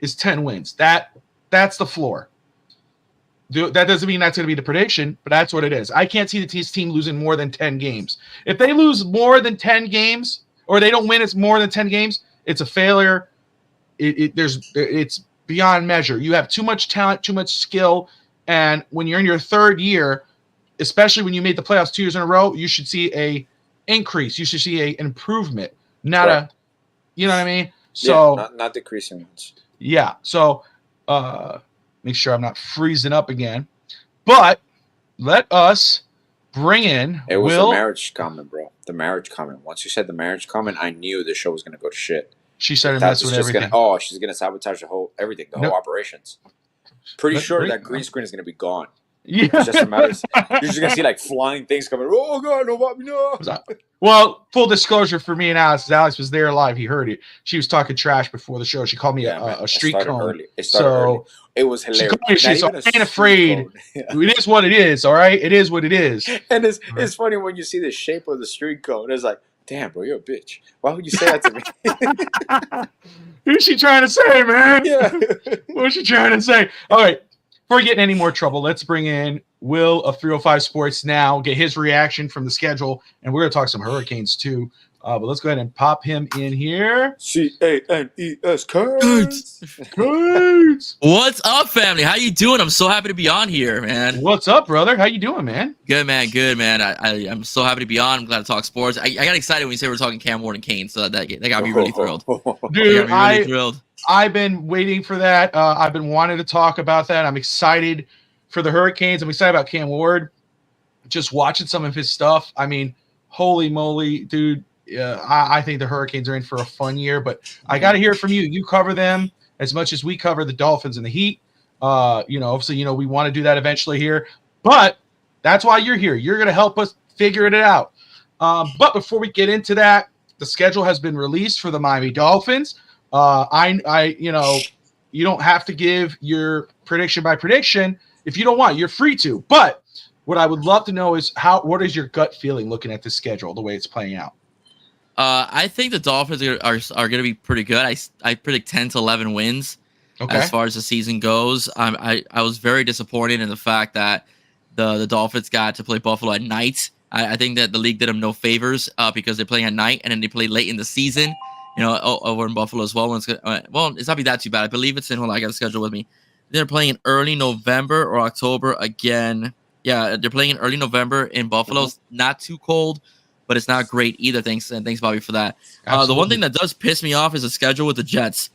Speaker 3: is 10 wins. That's the floor. That doesn't mean that's going to be the prediction, but that's what it is. I can't see the team losing more than 10 games. If they lose more than 10 games, or they don't win it's more than 10 games, it's a failure. It's beyond measure. You have too much talent, too much skill, and when you're in your third year, especially when you made the playoffs 2 years in a row, you should see a increase. You should see an improvement, not you know what I mean? So
Speaker 5: not decreasing ones.
Speaker 3: Yeah. So make sure I'm not freezing up again. But let us bring in
Speaker 5: It was
Speaker 3: Will.
Speaker 5: the marriage comment, bro. The marriage comment. Once you said the marriage comment, I knew the show was going to go to shit.
Speaker 3: She started messing with everything.
Speaker 5: She's going to sabotage the whole operations. Pretty sure that green screen is going to be gone.
Speaker 3: Yeah.
Speaker 5: It's just a matter of, you're just going to see like flying things coming. Oh, God, no.
Speaker 3: Well, full disclosure for me and Alex was there live. He heard it. She was talking trash before the show. She called me a street cone.
Speaker 5: It started early. It was hilarious.
Speaker 3: She's I ain't afraid. It is what it is, all right? It is what it is.
Speaker 5: And it's funny when you see the shape of the street cone. It's like, damn, bro, you're a bitch. Why would you say that to me?
Speaker 3: Who's she trying to say, man?
Speaker 5: Yeah.
Speaker 3: What's she trying to say? All right. Before we get in any more trouble, let's bring in Will of 305 Sports now, get his reaction from the schedule, and we're going to talk some Hurricanes too. But let's go ahead and pop him in here.
Speaker 5: CANES,
Speaker 3: Kurtz.
Speaker 6: What's up, family? How you doing? I'm so happy to be on here, man.
Speaker 3: What's up, brother? How you doing, man?
Speaker 6: Good, man. I'm so happy to be on. I'm glad to talk sports. I got excited when you said we were talking Cam Ward and Kane, so that got me really thrilled.
Speaker 3: Dude,
Speaker 6: really thrilled.
Speaker 3: I've been waiting for that. I've been wanting to talk about that. I'm excited for the Hurricanes. I'm excited about Cam Ward. Just watching some of his stuff. I mean, holy moly, dude. I think the Hurricanes are in for a fun year, but I got to hear it from you. You cover them as much as we cover the Dolphins and the Heat. Obviously, we want to do that eventually here, but that's why you're here. You're going to help us figure it out. But before we get into that, the schedule has been released for the Miami Dolphins. You don't have to give your prediction by prediction if you don't want. You're free to. But what I would love to know is what is your gut feeling looking at the schedule, the way it's playing out?
Speaker 6: I think the Dolphins are going to be pretty good. I predict 10 to 11 wins as far as the season goes. I was very disappointed in the fact that the Dolphins got to play Buffalo at night. I think that the league did them no favors because they're playing at night and then they play late in the season. Over in Buffalo as well. It's not be that too bad. I believe it's in. Hold on, I got the schedule with me. They're playing in early November or October again. Yeah, they're playing in early November in Buffalo. It's not too cold, but it's not great either. Thanks, Bobby, for that. The one thing that does piss me off is the schedule with the Jets,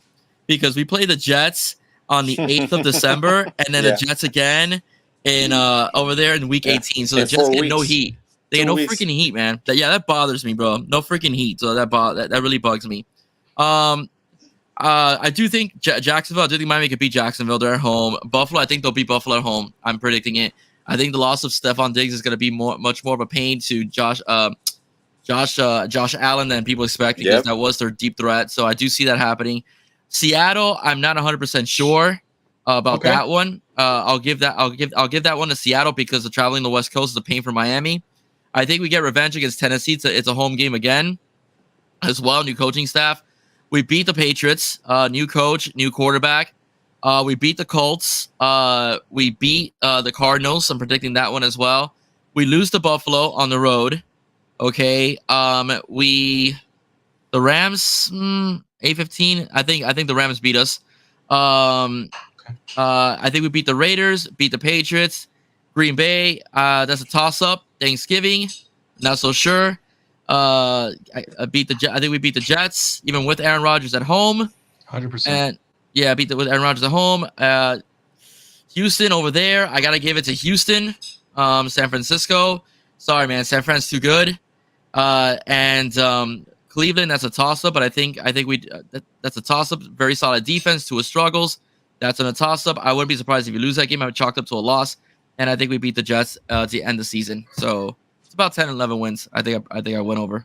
Speaker 6: because we play the Jets on the 8th of December and then the Jets again in over there in week 18. So the Jets get no heat. They get no freaking heat, man. That bothers me, bro. No freaking heat. So that really bugs me. I do think Jacksonville. I do think Miami could beat Jacksonville. They're at home. Buffalo. I think they'll beat Buffalo at home. I'm predicting it. I think the loss of Stephon Diggs is going to be much more of a pain to Josh Allen than people expect, because that was their deep threat. So I do see that happening. Seattle, I'm not 100% sure about that one. I'll give that one to Seattle because the traveling the West Coast is a pain for Miami. I think we get revenge against Tennessee. It's a home game again as well. New coaching staff. We beat the Patriots. New coach, new quarterback. We beat the Colts. We beat the Cardinals. I'm predicting that one as well. We lose to Buffalo on the road. Okay. The Rams 8-15. I think the Rams beat us. I think we beat the Raiders, beat the Patriots, Green Bay. That's a toss-up. Thanksgiving, not so sure. I think we beat the Jets, even with Aaron Rodgers at home.
Speaker 3: 100%.
Speaker 6: And yeah, with Aaron Rodgers at home. Houston over there. I gotta give it to Houston. San Francisco. Sorry, man. San Fran's too good. And Cleveland. That's a toss-up, but I think that's a toss-up. Very solid defense. Tua struggles. That's a toss-up. I wouldn't be surprised if you lose that game. I would chalk up to a loss. And I think we beat the Jets to end the season. So it's about 10-11 wins. I think I win over.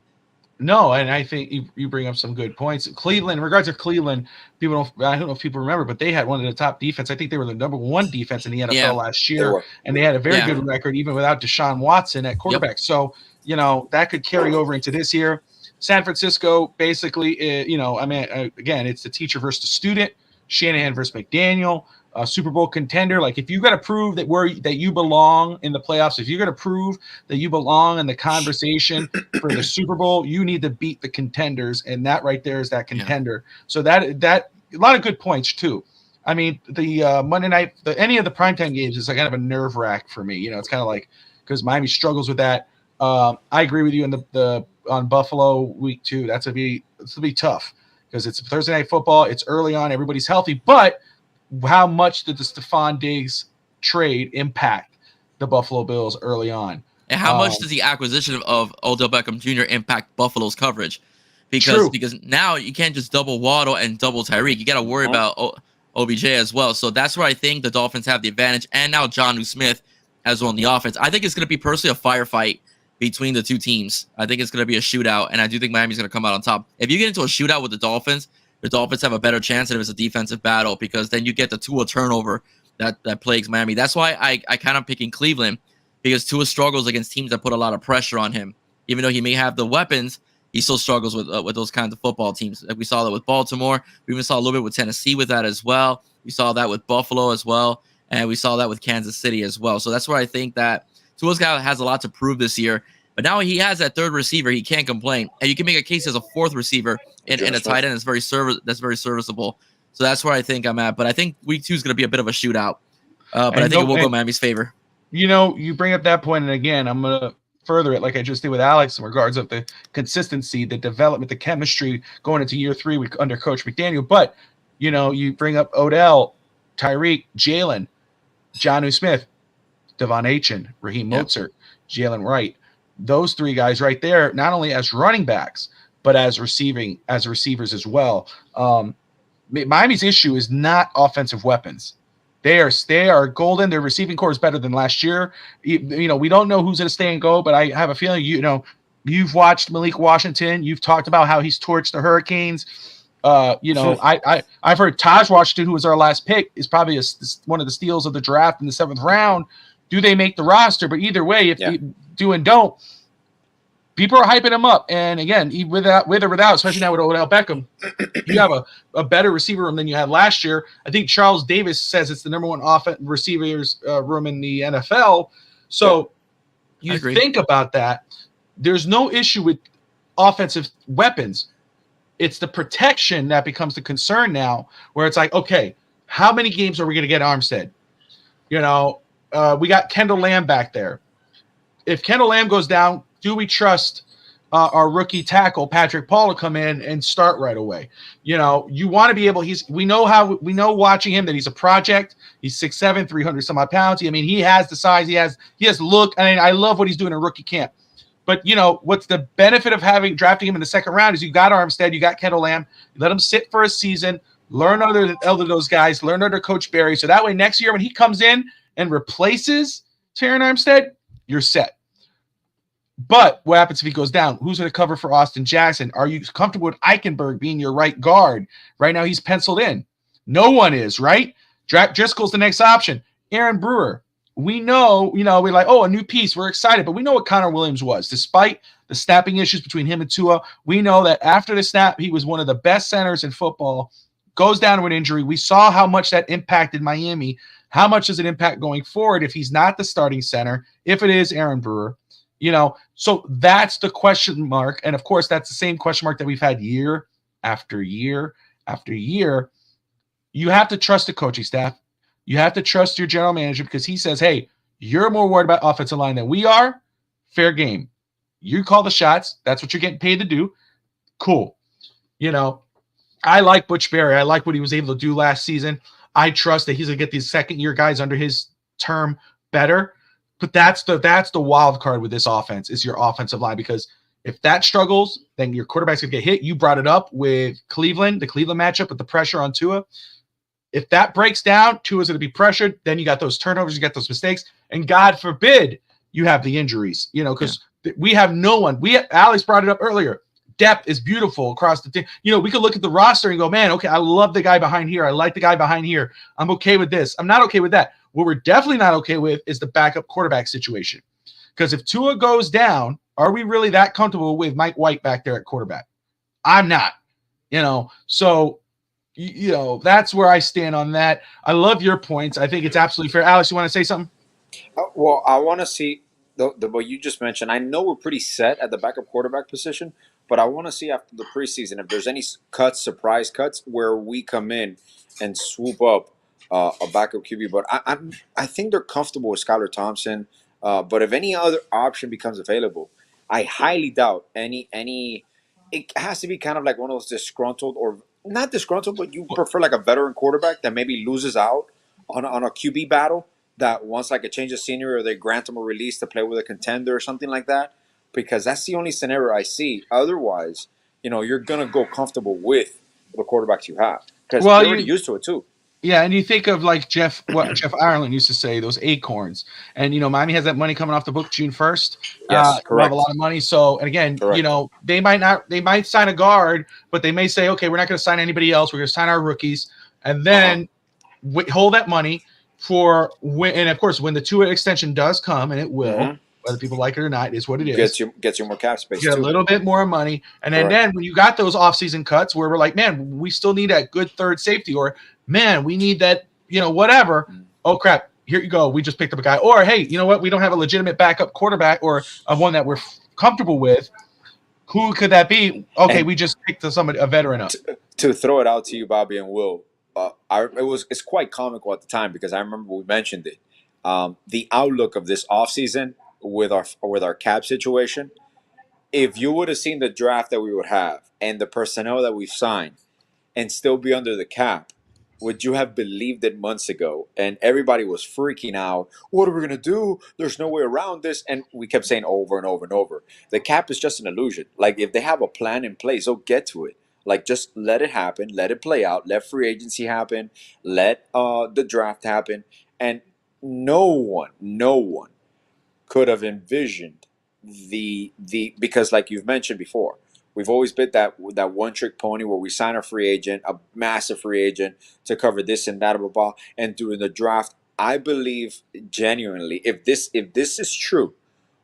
Speaker 3: No, and I think you bring up some good points. Cleveland, in regards to Cleveland, I don't know if people remember, but they had one of the top defense. I think they were the number one defense in the NFL last year, and they had a very good record even without Deshaun Watson at quarterback. Yep. So, that could carry over into this year. San Francisco, basically, again, it's the teacher versus the student. Shanahan versus McDaniel. Super Bowl contender. Like, if you got to prove that you belong in the playoffs, if you're going to prove that you belong in the conversation for the Super Bowl, you need to beat the contenders, and that right there is that contender. Yeah. So that a lot of good points too. I mean, the Monday night, any of the primetime games is like kind of a nerve wrack for me. It's kind of like, because Miami struggles with that. I agree with you on Buffalo week 2. That's gonna be tough because it's Thursday night football. It's early on, everybody's healthy, but how much did the Stephon Diggs trade impact the Buffalo Bills early on?
Speaker 6: And how much does the acquisition of Odell Beckham Jr. impact Buffalo's coverage? Because now you can't just double Waddle and double Tyreek. You got to worry about OBJ as well. So that's where I think the Dolphins have the advantage. And now Jonnu Smith as well on the offense. I think it's going to be personally a firefight between the two teams. I think it's going to be a shootout, and I do think Miami's going to come out on top. If you get into a shootout with the Dolphins have a better chance than if it's a defensive battle, because then you get the Tua turnover that plagues Miami. That's why I kind of picking Cleveland, because Tua struggles against teams that put a lot of pressure on him. Even though he may have the weapons, he still struggles with those kinds of football teams. Like we saw that with Baltimore. We even saw a little bit with Tennessee with that as well. We saw that with Buffalo as well, and we saw that with Kansas City as well. So that's where I think that Tua's guy has a lot to prove this year. But now he has that third receiver. He can't complain. And you can make a case as a fourth receiver in a tight end that's very serviceable. So that's where I think I'm at. But I think week 2 is going to be a bit of a shootout. But I think it will go Miami's favor.
Speaker 3: You bring up that point, and again, I'm going to further it like I just did with Alex in regards of the consistency, the development, the chemistry going into year 3 under Coach McDaniel. But, you bring up Odell, Tyreek, Jalen, Jonnu Smith, Devon Achane, Raheem Mostert, Jalen Wright. Those 3 guys right there, not only as running backs, but as receivers as well. Miami's issue is not offensive weapons. They are golden. Their receiving core is better than last year. We don't know who's going to stay and go, but I have a feeling you've watched Malik Washington. You've talked about how he's torched the Hurricanes. I've heard Taj Washington, who was our last pick, is probably one of the steals of the draft in the 7th round. Do they make the roster? But either way, if they do and don't, people are hyping him up. And again, with or without, especially now with Odell Beckham, you have a better receiver room than you had last year. I think Charles Davis says it's the number 1 receivers room in the NFL. So you think about that. There's no issue with offensive weapons. It's the protection that becomes the concern now, where it's like, okay, how many games are we going to get Armstead? We got Kendall Lamb back there. If Kendall Lamb goes down, do we trust our rookie tackle Patrick Paul to come in and start right away? You want to be able. We know watching him that he's a project. He's 6'7", 300 some odd pounds. He has the size. He has look. I love what he's doing in rookie camp. But what's the benefit of drafting him in the 2nd round is you got Armstead, you got Kendall Lamb. You let him sit for a season, learn under those guys, learn under Coach Barry. So that way next year when he comes in and replaces Terron Armstead, you're set. But what happens if he goes down? Who's going to cover for Austin Jackson? Are you comfortable with Eichenberg being your right guard? Right now he's penciled in. No one is, right? Driscoll's the next option. Aaron Brewer. We know, we're like, a new piece. We're excited. But we know what Connor Williams was. Despite the snapping issues between him and Tua, we know that after the snap, he was one of the best centers in football goes down to an injury. We saw how much that impacted Miami. How much does it impact going forward if he's not the starting center, if it is Aaron Brewer? So that's the question mark. And of course, that's the same question mark that we've had year after year after year. You have to trust the coaching staff. You have to trust your general manager because he says, hey, you're more worried about offensive line than we are. Fair game. You call the shots. That's what you're getting paid to do. Cool. I like Butch Berry. I like what he was able to do last season. I trust that he's going to get these second-year guys under his term better. But that's the wild card with this offense is your offensive line, because if that struggles, then your quarterback's going to get hit. You brought it up with Cleveland, the Cleveland matchup with the pressure on Tua. If that breaks down, Tua's going to be pressured. Then you got those turnovers, you got those mistakes, and God forbid you have the injuries, because we have no one. Alex brought it up earlier. Depth is beautiful across the team. We could look at the roster and go, man, okay, I love the guy behind here. I like the guy behind here. I'm okay with this. I'm not okay with that. What we're definitely not okay with is the backup quarterback situation. Because if Tua goes down, are we really that comfortable with Mike White back there at quarterback? I'm not. So that's where I stand on that. I love your points. I think it's absolutely fair. Alex, you want to say something?
Speaker 5: Well, I want to see what you just mentioned. I know we're pretty set at the backup quarterback position, but I want to see after the preseason if there's any surprise cuts where we come in and swoop up a backup QB. But I think they're comfortable with Skylar Thompson. But if any other option becomes available, I highly doubt any. It has to be kind of like one of those disgruntled, or not disgruntled, but you prefer like a veteran quarterback that maybe loses out on a QB battle, that wants like a change of scenery, or they grant him a release to play with a contender or something like that, because that's the only scenario I see. Otherwise, you're going to go comfortable with the quarterbacks you have, because you're already used to it too.
Speaker 3: Yeah, and you think of like what Jeff Ireland used to say, those acorns. And, Miami has that money coming off the book June 1st.
Speaker 5: Yes, correct.
Speaker 3: Have a lot of money. So, and again,
Speaker 5: correct.
Speaker 3: They might sign a guard, but they may say, okay, we're not going to sign anybody else. We're going to sign our rookies. And then hold that money for when, and of course, when the Tua extension does come, and it will, whether people like it or not, is what it is.
Speaker 5: Gets you more cap space.
Speaker 3: Get a little bit more money. And then when you got those offseason cuts where we're like, man, we still need that good third safety, or man, we need that, whatever. Oh crap, here you go. We just picked up a guy. Or hey, you know what? We don't have a legitimate backup quarterback, or one that we're comfortable with. Who could that be? Okay, and we just picked a veteran up.
Speaker 5: To throw it out to you, Bobby and Will, it's quite comical at the time, because I remember we mentioned it. The outlook of this offseason with our cap situation. If you would have seen the draft that we would have and the personnel that we've signed and still be under the cap, would you have believed it months ago? And everybody was freaking out. What are we going to do? There's no way around this. And we kept saying over and over and over, the cap is just an illusion. Like, if they have a plan in place, they'll get to it. Like, just let it happen. Let it play out. Let free agency happen. Let the draft happen. And no one could have envisioned because, like you've mentioned before, we've always been that one trick pony where we sign a free agent, a massive free agent, to cover this and that, blah, blah, blah. And during the draft, I believe genuinely, if this is true,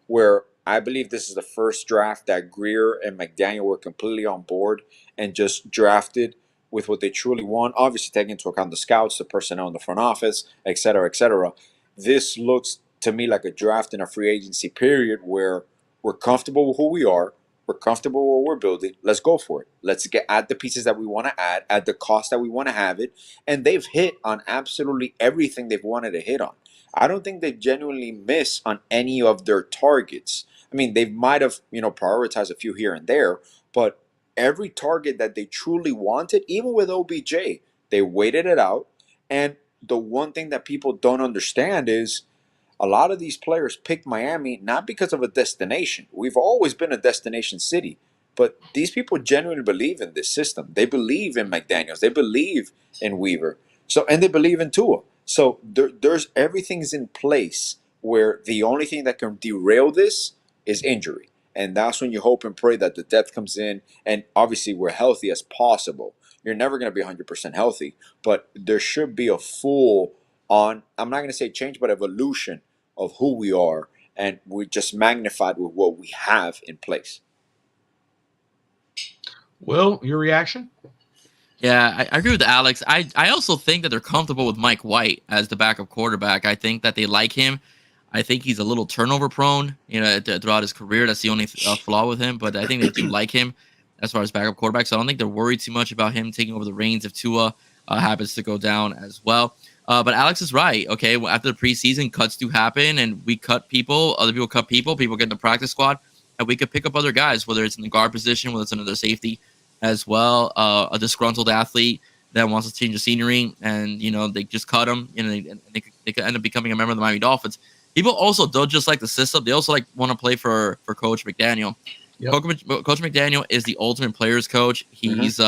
Speaker 5: where I believe this is the first draft that Greer and McDaniel were completely on board and just drafted with what they truly want, obviously taking into account the scouts, the personnel in the front office, et cetera, et cetera. This looks to me like a draft in a free agency period where we're comfortable with who we are. We're comfortable with what we're building. Let's go for it. Let's add the pieces that we want to add at the cost that we want to have it. And they've hit on absolutely everything they've wanted to hit on. I don't think they've genuinely missed on any of their targets. I mean, they might have, prioritized a few here and there, but every target that they truly wanted, even with OBJ, they waited it out. And the one thing that people don't understand is a lot of these players picked Miami not because of a destination. We've always been a destination city, but these people genuinely believe in this system. They believe in McDaniels. They believe in Weaver. And they believe in Tua. So there's everything's in place where the only thing that can derail this is injury. And that's when you hope and pray that the depth comes in, and obviously we're healthy as possible. You're never going to be 100% healthy, but there should be a full on, I'm not going to say change, but evolution of who we are, and we're just magnified with what we have in place.
Speaker 3: Will, your reaction?
Speaker 6: Yeah, I agree with Alex. I also think that they're comfortable with Mike White as the backup quarterback. I think that they like him. I think he's a little turnover prone, throughout his career. That's the only flaw with him. But I think they do like him as far as backup quarterback. So I don't think they're worried too much about him taking over the reins if Tua happens to go down as well. But Alex is right. Okay, after the preseason, cuts do happen, and we cut people. Other people cut people. People get in the practice squad, and we could pick up other guys, whether it's in the guard position, whether it's another safety as well, a disgruntled athlete that wants to change the scenery, and they just cut him, they could end up becoming a member of the Miami Dolphins. People also don't just like the system; they also want to play for Coach McDaniel. Yep. Coach McDaniel is the ultimate players coach. He's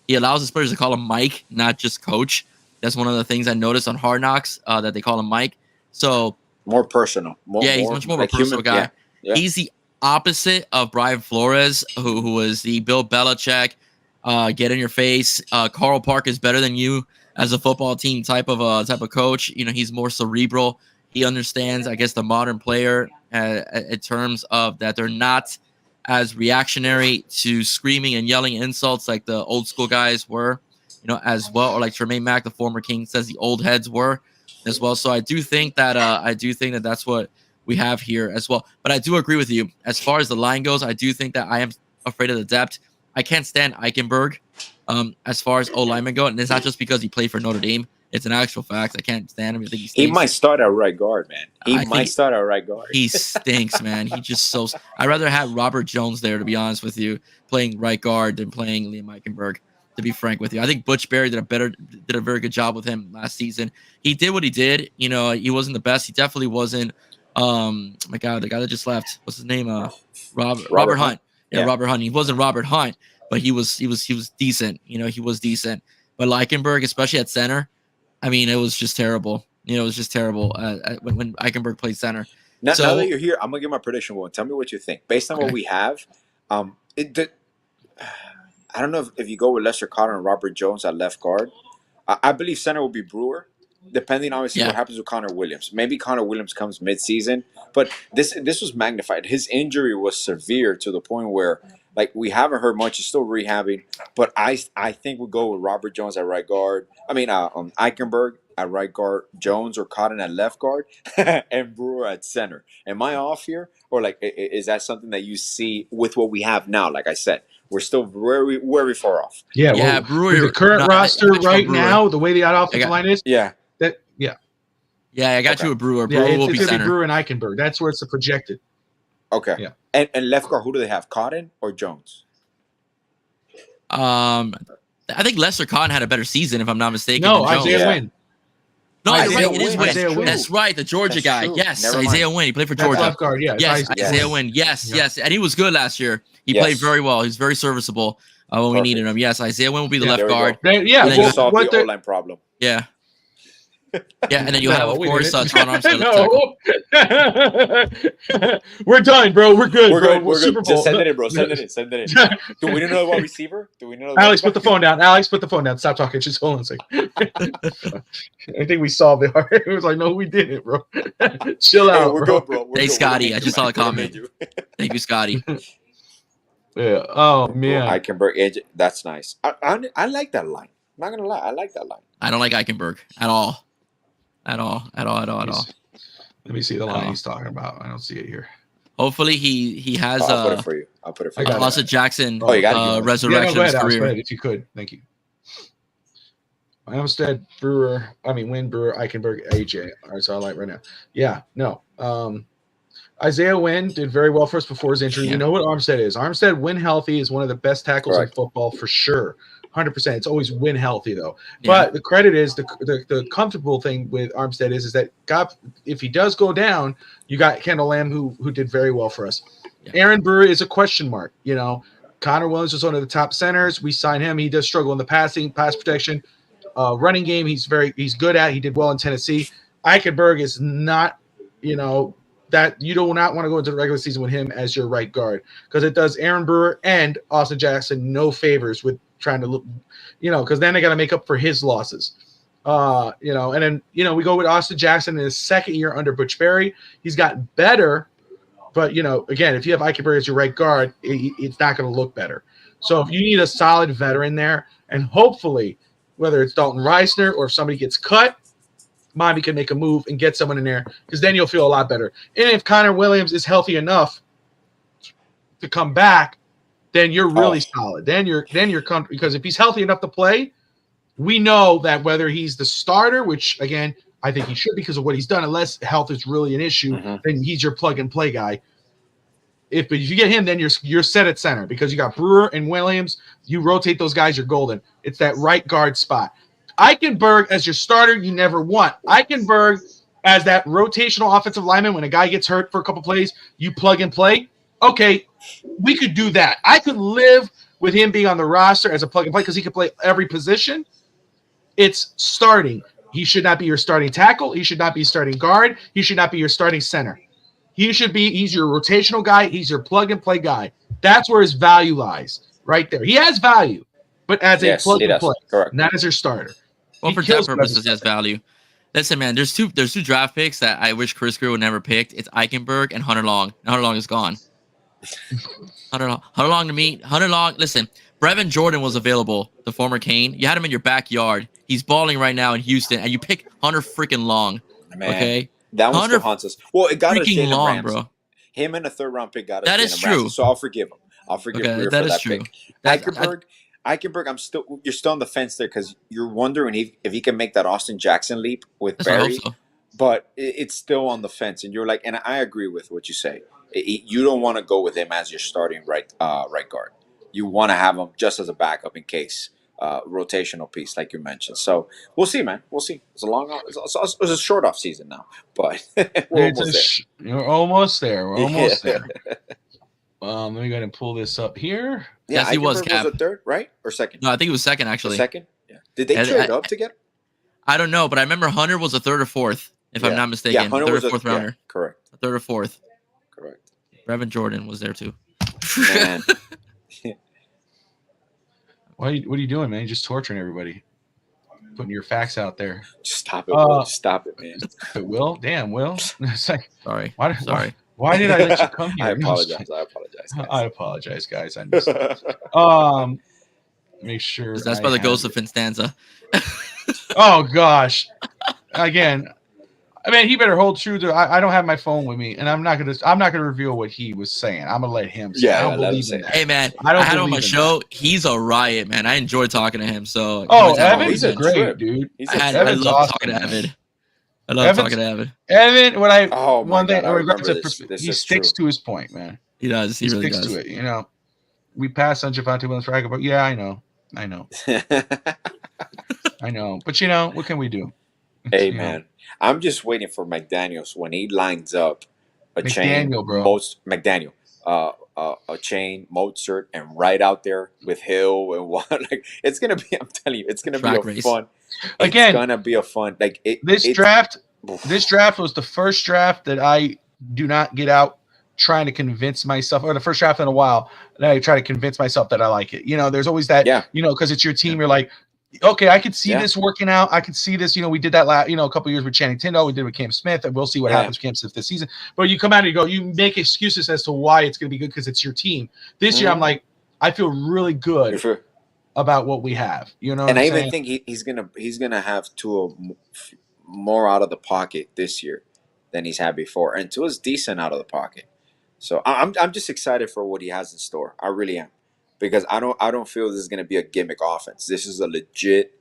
Speaker 6: he allows his players to call him Mike, not just Coach. That's one of the things I noticed on Hard Knocks, that they call him Mike. So
Speaker 5: more personal.
Speaker 6: He's much more of a personal guy. Yeah. Yeah. He's the opposite of Brian Flores, who was the Bill Belichick, get in your face. Carl Park is better than you as a football team type of coach. He's more cerebral. He understands, I guess, the modern player in terms of that they're not as reactionary to screaming and yelling insults like the old school guys were, as well, or like Tremaine Mack, the former King, says the old heads were as well. So I do think that that's what we have here as well. But I do agree with you. As far as the line goes, I do think that I am afraid of the depth. I can't stand Eichenberg as far as O-linemen go. And it's not just because he played for Notre Dame. It's an actual fact. I can't stand him. I think
Speaker 5: he might start at right guard, man. He might start at right guard.
Speaker 6: He stinks, man. He just I'd rather have Robert Jones there, to be honest with you, playing right guard than playing Liam Eichenberg, to be frank with you. I think Butch Berry did a very good job with him last season. He did what he did. He wasn't the best. He definitely wasn't. My God, the guy that just left, what's his name? Robert Hunt. Yeah, Robert Hunt. He wasn't Robert Hunt, but he was decent. He was decent. But Eichenberg, especially at center, I mean, it was just terrible. It was just terrible when Eichenberg played center.
Speaker 5: Now that you're here, I'm gonna give my prediction. One, tell me what you think based on what we have. I don't know if you go with Lester Cotton and Robert Jones at left guard. I believe center will be Brewer. Depending obviously what happens with Connor Williams. Maybe Connor Williams comes mid-season, but this was magnified. His injury was severe to the point where we haven't heard much. He's still rehabbing, but I think we'll go with Robert Jones at right guard. I mean, Eichenberg at right guard, Jones or Cotton at left guard, and Brewer at center. Am I off here, or is that something that you see with what we have now? Like I said, we're still very far off.
Speaker 3: Yeah, well, Brewer, the current roster right now, the way the offensive line is,
Speaker 6: Yeah, I got you with Brewer.
Speaker 3: Brewer
Speaker 6: will be center.
Speaker 3: Brewer and Eichenberg. That's where it's projected.
Speaker 5: Okay. Yeah. And left guard, who do they have? Cotton or Jones?
Speaker 6: I think Lester Cotton had a better season, if I'm not mistaken.
Speaker 3: No, Isaiah Wynn.
Speaker 6: No, Isaiah Wynn. It is Wynn. That's right, the Georgia guy. True. Yes, Isaiah Wynn. He played for Georgia.
Speaker 3: Left guard,
Speaker 6: yes, Isaiah Wynn. Yes. And he was good last year. He played very well. He was very serviceable when we needed him. Yes, Isaiah Wynn will be the left guard.
Speaker 5: We'll solve the O-line problem.
Speaker 6: Yeah. Yeah, and then you have, of course, Tron Armstead.
Speaker 3: We're done, bro. We're good, bro. We're
Speaker 5: Super Bowl. Just send it in, bro. Send it in. Do we know the wide receiver?
Speaker 3: Alex, put the phone down. Stop talking. Just hold on a second. I think we solved it. It was like, no, we didn't, bro. Chill out,
Speaker 5: we're good, bro.
Speaker 6: Hey, Scotty, I just saw a comment. Thank you, Scotty.
Speaker 3: Yeah. Oh, man.
Speaker 5: Eichenberg, edge. That's nice. I like that line. I'm not going to lie. I like that line.
Speaker 6: I don't like Eichenberg at all. At all.
Speaker 3: Let me see the line he's talking about. I don't see it here.
Speaker 6: Hopefully he has
Speaker 5: I'll put it for you.
Speaker 6: Austin Jackson
Speaker 5: resurrection
Speaker 6: career.
Speaker 3: Ahead, if you could. Thank you. Armstead, Brewer, Wynn, Brewer, Eichenberg, AJ. All right, so I like right now. Yeah, no. Isaiah Wynn did very well for us before his injury. Yeah. You know what Armstead is. Armstead, when healthy, is one of the best tackles in football for sure. 100%. It's always win healthy though. Yeah. But the credit is the comfortable thing with Armstead is that God, if he does go down, you got Kendall Lamb who did very well for us. Yeah. Aaron Brewer is a question mark. Connor Williams was one of the top centers. We signed him. He does struggle in the pass protection, running game. He's good at. He did well in Tennessee. Eichenberg is not, that you do not want to go into the regular season with him as your right guard because it does Aaron Brewer and Austin Jackson no favors with trying to look, because then they got to make up for his losses. And then, we go with Austin Jackson in his second year under Butch Berry. He's gotten better, But, again, if you have Eichenberg as your right guard, it's not going to look better. So if you need a solid veteran there, and hopefully, whether it's Dalton Reisner or if somebody gets cut, Miami can make a move and get someone in there, because then you'll feel a lot better. And if Connor Williams is healthy enough to come back, then you're really solid. Then you're because if he's healthy enough to play, we know that whether he's the starter, which again I think he should because of what he's done, unless health is really an issue, then he's your plug and play guy. If you get him, then you're set at center because you got Brewer and Williams. You rotate those guys, you're golden. It's that right guard spot. Eichenberg as your starter, you never want. Eichenberg as that rotational offensive lineman, when a guy gets hurt for a couple plays, you plug and play. Okay, we could do that. I could live with him being on the roster as a plug and play because he could play every position. It's starting. He should not be your starting tackle. He should not be starting guard. He should not be your starting center. He's your rotational guy. He's your plug and play guy. That's where his value lies, right there. He has value, but as a plug and play, not as your starter.
Speaker 6: Well, for depth purposes, he has value. Listen, man, there's two draft picks that I wish Chris Greer would never picked. It's Eichenberg and Hunter Long. And Hunter Long is gone. Hunter Long to me. Hunter Long, listen, Brevin Jordan was available, the former Kane. You had him in your backyard. He's balling right now in Houston, and you pick Hunter freaking Long. Man, okay?
Speaker 5: That one still haunts us. Well, it got us Jalen
Speaker 6: Long,
Speaker 5: Ramsey.
Speaker 6: Bro.
Speaker 5: Him in a third-round pick got us
Speaker 6: That
Speaker 5: Jalen
Speaker 6: is true.
Speaker 5: Ramsey, so I'll forgive him. I'll forgive Greer for that
Speaker 6: true.
Speaker 5: pick. Eichenberg, you're still on the fence there because you're wondering if he can make that Austin Jackson leap with Barry. So. But it's still on the fence, and you're like, and I agree with what you say. You don't want to go with him as your starting right guard. You want to have him just as a backup in case rotational piece, like you mentioned. So we'll see, man. We'll see. It's a short off season now, but
Speaker 3: you're almost there. We're almost there. Let me go ahead and pull this up here.
Speaker 5: Yeah,
Speaker 6: yes, he was.
Speaker 5: Cap. Was a third, right, or second?
Speaker 6: No, I think it was second actually.
Speaker 5: Second. Yeah. Did they trade up to get him?
Speaker 6: I don't know, but I remember Hunter was a third or fourth, if I'm not mistaken.
Speaker 5: Yeah, Hunter
Speaker 6: third
Speaker 5: was
Speaker 6: or fourth rounder.
Speaker 5: Yeah, correct.
Speaker 6: A third or fourth.
Speaker 5: Correct.
Speaker 6: Brevin Jordan was there too.
Speaker 5: Man.
Speaker 3: What are you doing, man? You're just torturing everybody. Putting your facts out there.
Speaker 5: Just stop it, Will. Stop it, man.
Speaker 3: But Will? Damn, Will. It's like,
Speaker 6: sorry.
Speaker 3: Why did I let you come here?
Speaker 5: I apologize, guys. I missed it.
Speaker 3: Make sure.
Speaker 6: That's by the ghost of Finstanza.
Speaker 3: Oh gosh. Again, I mean, he better hold true to. I don't have my phone with me, and I'm not gonna reveal what he was saying. I'm gonna let him say.
Speaker 5: Yeah,
Speaker 3: I don't believe in that.
Speaker 6: Hey man, I had him on my show. He's a riot, man. I enjoyed talking to him. So
Speaker 3: Evan's a great dude.
Speaker 6: I love talking to Evan. I love talking to Evan.
Speaker 3: He sticks to his point, man.
Speaker 6: He does. He really
Speaker 3: sticks
Speaker 6: does.
Speaker 3: to it. We passed on Javonte Williams-Raga, but yeah, I know. I know. But what can we do?
Speaker 5: Hey man, I'm just waiting for McDaniels when he lines up a chain, McDaniel, a chain, Mozart, and right out there with Hill and what. Like it's gonna be. I'm telling you, it's gonna be a fun.
Speaker 3: Again,
Speaker 5: it's gonna be a fun. Like
Speaker 3: this draft was the first draft that I do not get out trying to convince myself, or the first draft in a while that I try to convince myself that I like it. There's always that. Because it's your team. You're like, okay, I could see this working out. I could see this. We did that a couple years with Channing Tindall. We did it with Cam Smith, and we'll see what happens with Cam Smith this season. But you come out and you make excuses as to why it's going to be good because it's your team. This year, I'm like, I feel really good about what we have.
Speaker 5: And I even think he's gonna have Tua more out of the pocket this year than he's had before, and Tua's decent out of the pocket. So I'm just excited for what he has in store. I really am. Because I don't feel this is going to be a gimmick offense. This is a legit,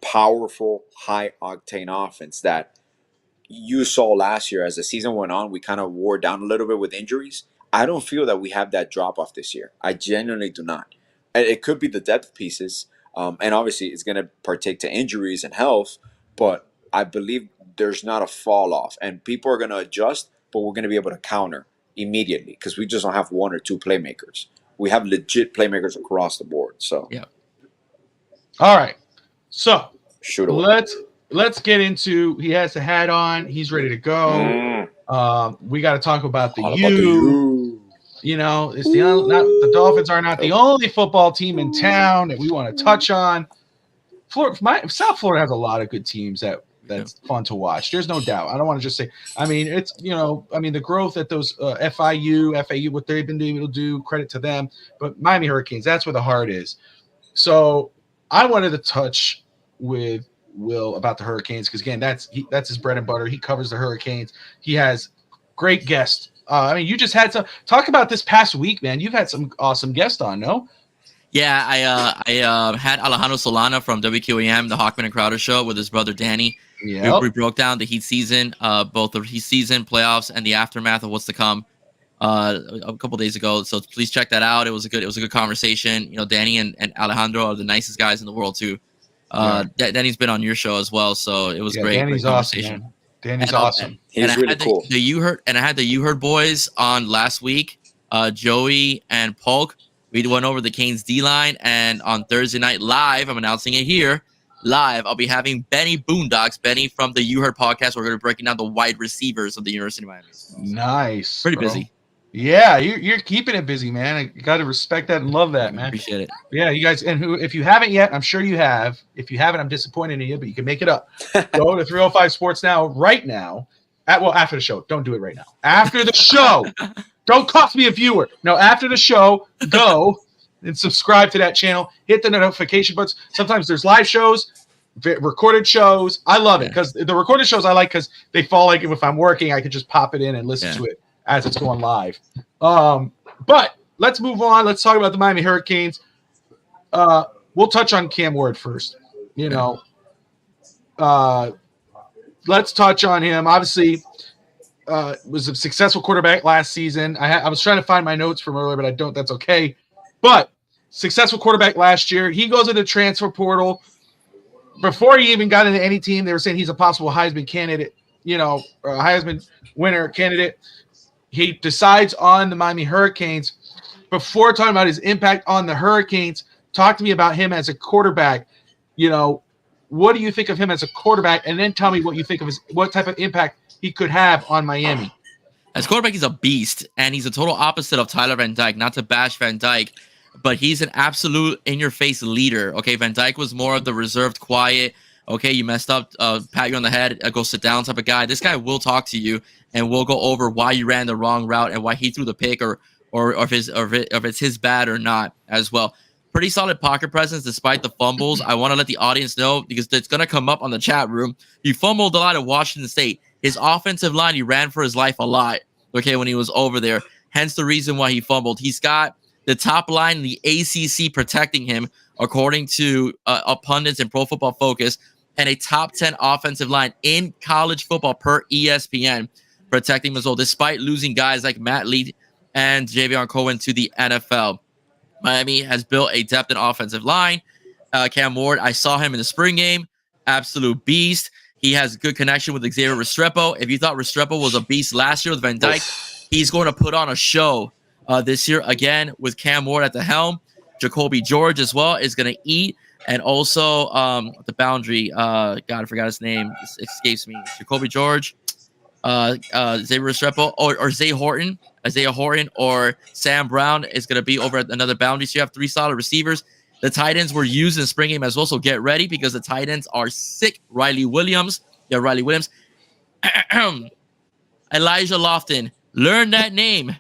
Speaker 5: powerful, high-octane offense that you saw last year. As the season went on, we kind of wore down a little bit with injuries. I don't feel that we have that drop-off this year. I genuinely do not. It could be the depth pieces, and obviously it's going to partake to injuries and health, but I believe there's not a fall-off. And people are going to adjust, but we're going to be able to counter immediately because we just don't have one or two playmakers. We have legit playmakers across the board. So
Speaker 6: yeah.
Speaker 3: All right. So let's get into. He has the hat on. He's ready to go. We got to talk about the U. It's the Dolphins are not the only football team in town that we want to touch on. South Florida has a lot of good teams that that's fun to watch. There's no doubt. I don't want to just say. I mean, it's the growth at those FAU, what they've been able to do. Credit to them. But Miami Hurricanes, that's where the heart is. So I wanted to touch with Will about the Hurricanes because again, that's his bread and butter. He covers the Hurricanes. He has great guests. I mean, you just had some talk about this past week, man. You've had some awesome guests on, no?
Speaker 6: Yeah, I had Alejandro Solana from WQAM, the Hawkman and Crowder show, with his brother Danny.
Speaker 3: Yeah,
Speaker 6: we broke down the Heat season, both the Heat season, playoffs, and the aftermath of what's to come. A couple days ago, so please check that out. It was a good conversation. Danny and Alejandro are the nicest guys in the world too. Danny's been on your show as well, so it was great.
Speaker 3: Danny's
Speaker 6: great
Speaker 3: awesome. Man. Danny's awesome.
Speaker 5: He's really cool.
Speaker 6: I had the You Heard boys on last week. Joey and Polk. We went over the Canes D-line, and on Thursday night live, I'm announcing it here, live, I'll be having Benny Boondocks, Benny from the You Heard podcast. We're going to be breaking down the wide receivers of the University of Miami.
Speaker 3: Nice.
Speaker 6: Pretty busy.
Speaker 3: Yeah, you're keeping it busy, man. I got to respect that and love that, man.
Speaker 6: Appreciate it.
Speaker 3: Yeah, you guys, and if you haven't yet, I'm sure you have. If you haven't, I'm disappointed in you, but you can make it up. Go to 305 Sports Now right now. After the show. Don't do it right now. After the show. Don't cost me a viewer. No, after the show, go and subscribe to that channel. Hit the notification buttons. Sometimes there's live shows, recorded shows. I love it because the recorded shows I like because they fall like if I'm working, I could just pop it in and listen to it as it's going live. But let's move on. Let's talk about the Miami Hurricanes. We'll touch on Cam Ward first. Let's touch on him. Obviously, was a successful quarterback last season. I was trying to find my notes from earlier, but I don't. That's okay. But successful quarterback last year. He goes into the transfer portal. Before he even got into any team, they were saying he's a possible Heisman candidate, or a Heisman winner candidate. He decides on the Miami Hurricanes. Before talking about his impact on the Hurricanes, talk to me about him as a quarterback. What do you think of him as a quarterback? And then tell me what you think of what type of impact he could have on Miami.
Speaker 6: As quarterback, he's a beast, and he's a total opposite of Tyler Van Dyke. Not to bash Van Dyke, but he's an absolute in-your-face leader. Okay, Van Dyke was more of the reserved, quiet. Okay, you messed up, pat you on the head, go sit down type of guy. This guy will talk to you and we'll go over why you ran the wrong route and why he threw the pick, or if it's his bad or not as well. Pretty solid pocket presence despite the fumbles. I want to let the audience know because it's going to come up on the chat room. He fumbled a lot at Washington State. His offensive line, he ran for his life a lot, okay, when he was over there. Hence the reason why he fumbled. He's got the top line in the ACC protecting him, according to pundits and Pro Football Focus, and a top 10 offensive line in college football per ESPN protecting him as well, despite losing guys like Matt Lee and Javion Cohen to the NFL. Miami has built a depth in offensive line. Cam Ward, I saw him in the spring game. Absolute beast. He has good connection with Xavier Restrepo. If you thought Restrepo was a beast last year with Van Dyke, he's going to put on a show this year again with Cam Ward at the helm. Jacoby George as well is going to eat. And also the boundary, God, I forgot his name. It escapes me. Jacoby George, Xavier Restrepo, or Isaiah Horton, or Sam Brown is going to be over at another boundary. So you have three solid receivers. The tight ends were used in the spring game as well, so get ready because the tight ends are sick. Riley Williams. Elijah Lofton. Learn that name.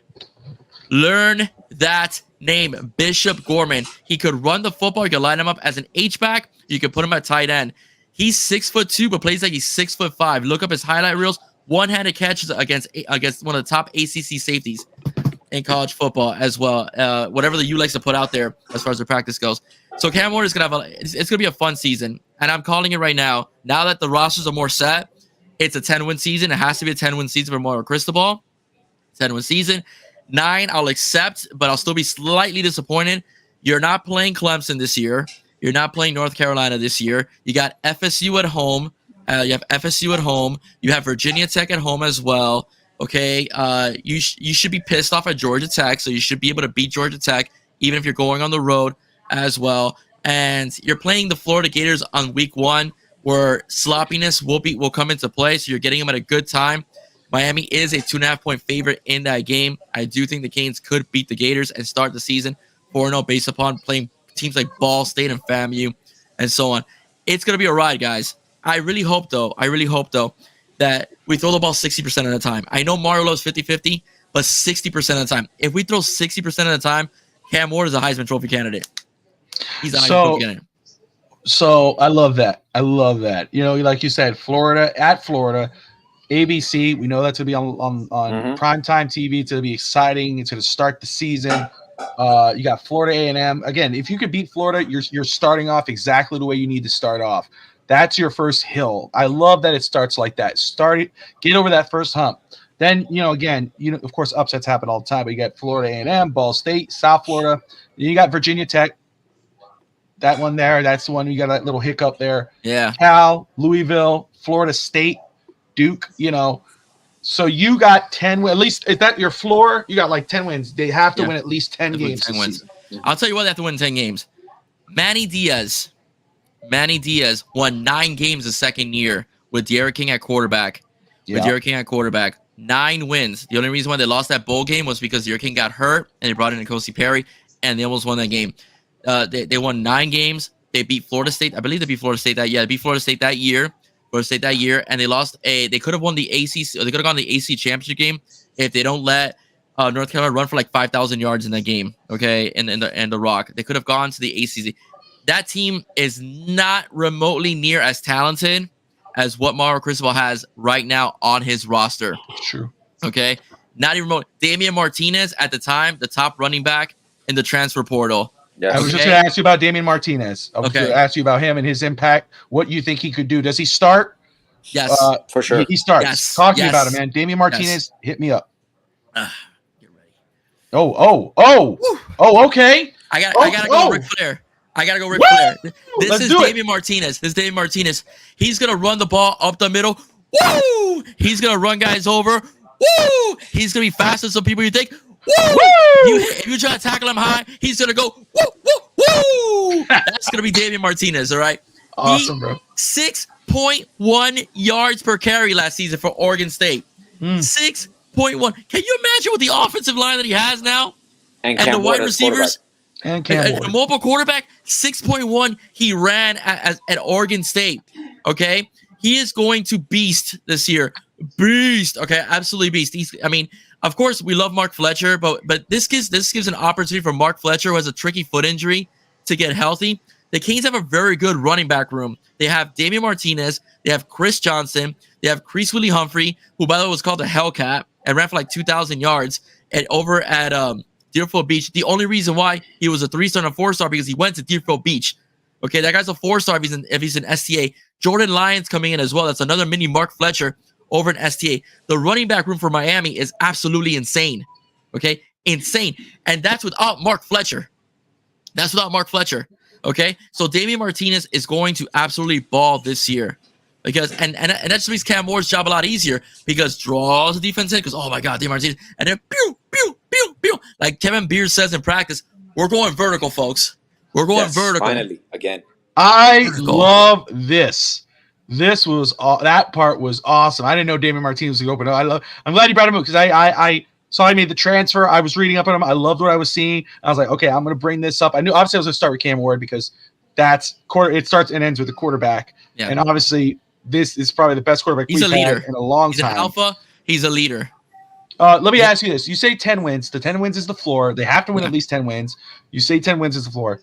Speaker 6: Bishop Gorman. He could run the football. You could line him up as an H-back. You could put him at tight end. He's 6'2", but plays like he's 6'5". Look up his highlight reels. One-handed catches against one of the top ACC safeties in college football as well. Whatever the U likes to put out there as far as the practice goes. So Cam Ward is gonna have it's gonna be a fun season, and I'm calling it right now. Now that the rosters are more set, it's a 10-win season. It has to be a 10-win season for Mario Cristobal. 10-win season. 9, I'll accept, but I'll still be slightly disappointed. You're not playing Clemson this year. You're not playing North Carolina this year. You got FSU at home. You have FSU at home. You have Virginia Tech at home as well. Okay, you should be pissed off at Georgia Tech, so you should be able to beat Georgia Tech even if you're going on the road as well. And you're playing the Florida Gators on week 1, where sloppiness will come into play, so you're getting them at a good time. Miami is a 2.5-point favorite in that game. I do think the Canes could beat the Gators and start the season 4-0 based upon playing teams like Ball State and FAMU and so on. It's going to be a ride, guys. I really hope though that we throw the ball 60% of the time. I know Mario loves 50-50, but 60% of the time. If we throw 60% of the time, Cam Ward is a Heisman Trophy candidate. He's a Heisman Trophy candidate.
Speaker 3: So I love that. You know, like you said, Florida, ABC. We know that's going to be on primetime TV. It's going to be exciting. It's going to start the season. You got Florida A&M. Again, if you could beat Florida, you're starting off exactly the way you need to start off. That's your first hill. I love that it starts like that. Get over that first hump. Then, of course, upsets happen all the time. But you got Florida A&M, Ball State, South Florida. Then you got Virginia Tech. That one there, that's the one you got that little hiccup there.
Speaker 6: Yeah.
Speaker 3: Cal, Louisville, Florida State, Duke, So you got 10 wins. At least is that your floor? You got like 10 wins. They have to win at least 10 games.
Speaker 6: 10 wins. I'll tell you what, they have to win 10 games. Manny Diaz won 9 games the second year with Derek King at quarterback. 9 wins. The only reason why they lost that bowl game was because Derek King got hurt and they brought in N'Kosi Perry and they almost won that game. They won 9 games. They beat Florida State. I believe they beat Florida State that year. They beat Florida State that year. And they lost they could have won the ACC. Or they could have gone the ACC championship game if they don't let North Carolina run for like 5,000 yards in that game. Okay, and the Rock. They could have gone to the ACC. That team is not remotely near as talented as what Mario Cristobal has right now on his roster.
Speaker 3: True.
Speaker 6: Okay, not even remote. Damian Martinez at the time, the top running back in the transfer portal.
Speaker 3: Yes. I was just going to ask you about Damian Martinez. I was going to ask you about him and his impact, what you think he could do. Does he start?
Speaker 6: Yes.
Speaker 5: For sure.
Speaker 3: He starts.
Speaker 6: Yes.
Speaker 3: Talk to me about him, man. Damian Martinez, hit me up.
Speaker 6: Get ready.
Speaker 3: Okay.
Speaker 6: I gotta go Ric Flair. This is Damian Martinez. He's going to run the ball up the middle. Woo! He's going to run guys over. Woo! He's going to be faster than some people you think. Woo! If you try to tackle him high, he's gonna go woo woo woo. That's gonna be Damian Martinez, all right?
Speaker 3: Awesome, bro.
Speaker 6: 6.1 yards per carry last season for Oregon State. 6.1. Can you imagine what the offensive line that he has now? And the wide receivers
Speaker 3: and
Speaker 6: a mobile quarterback. 6.1. He ran at Oregon State. Okay, he is going to beast this year. Beast. Okay, absolutely beast. Of course, we love Mark Fletcher, but this gives an opportunity for Mark Fletcher, who has a tricky foot injury, to get healthy. The Canes have a very good running back room. They have Damian Martinez, they have Chris Johnson, they have Crease Willie Humphrey, who by the way was called a Hellcat and ran for like 2,000 yards over at Deerfield Beach. The only reason why he was a 3-star and a 4-star because he went to Deerfield Beach. Okay, that guy's a 4-star if he's an STA. Jordan Lyons coming in as well. That's another mini Mark Fletcher over an STA. The running back room for Miami is absolutely insane. Okay, insane. And that's without Mark Fletcher. Okay, so Damian Martinez is going to absolutely ball this year. Because and that just makes Cam Moore's job a lot easier because draws the defense in because oh my God, Damian Martinez, and then pew pew pew pew, like Kevin Beers says in practice, we're going vertical, folks. We're going vertical.
Speaker 5: Finally, again.
Speaker 3: I love this. This was that part was awesome. I didn't know Damian Martinez was open. I'm glad you brought him up because I saw he made the transfer. I was reading up on him. I loved what I was seeing. I was like, okay, I'm going to bring this up. I knew obviously I was going to start with Cam Ward because it starts and ends with the quarterback. Yeah. And obviously this is probably the best quarterback
Speaker 6: we've had
Speaker 3: in a long time.
Speaker 6: He's an alpha. He's a leader.
Speaker 3: Let me ask you this. You say 10 wins. The 10 wins is the floor. They have to win at least 10 wins. You say 10 wins is the floor.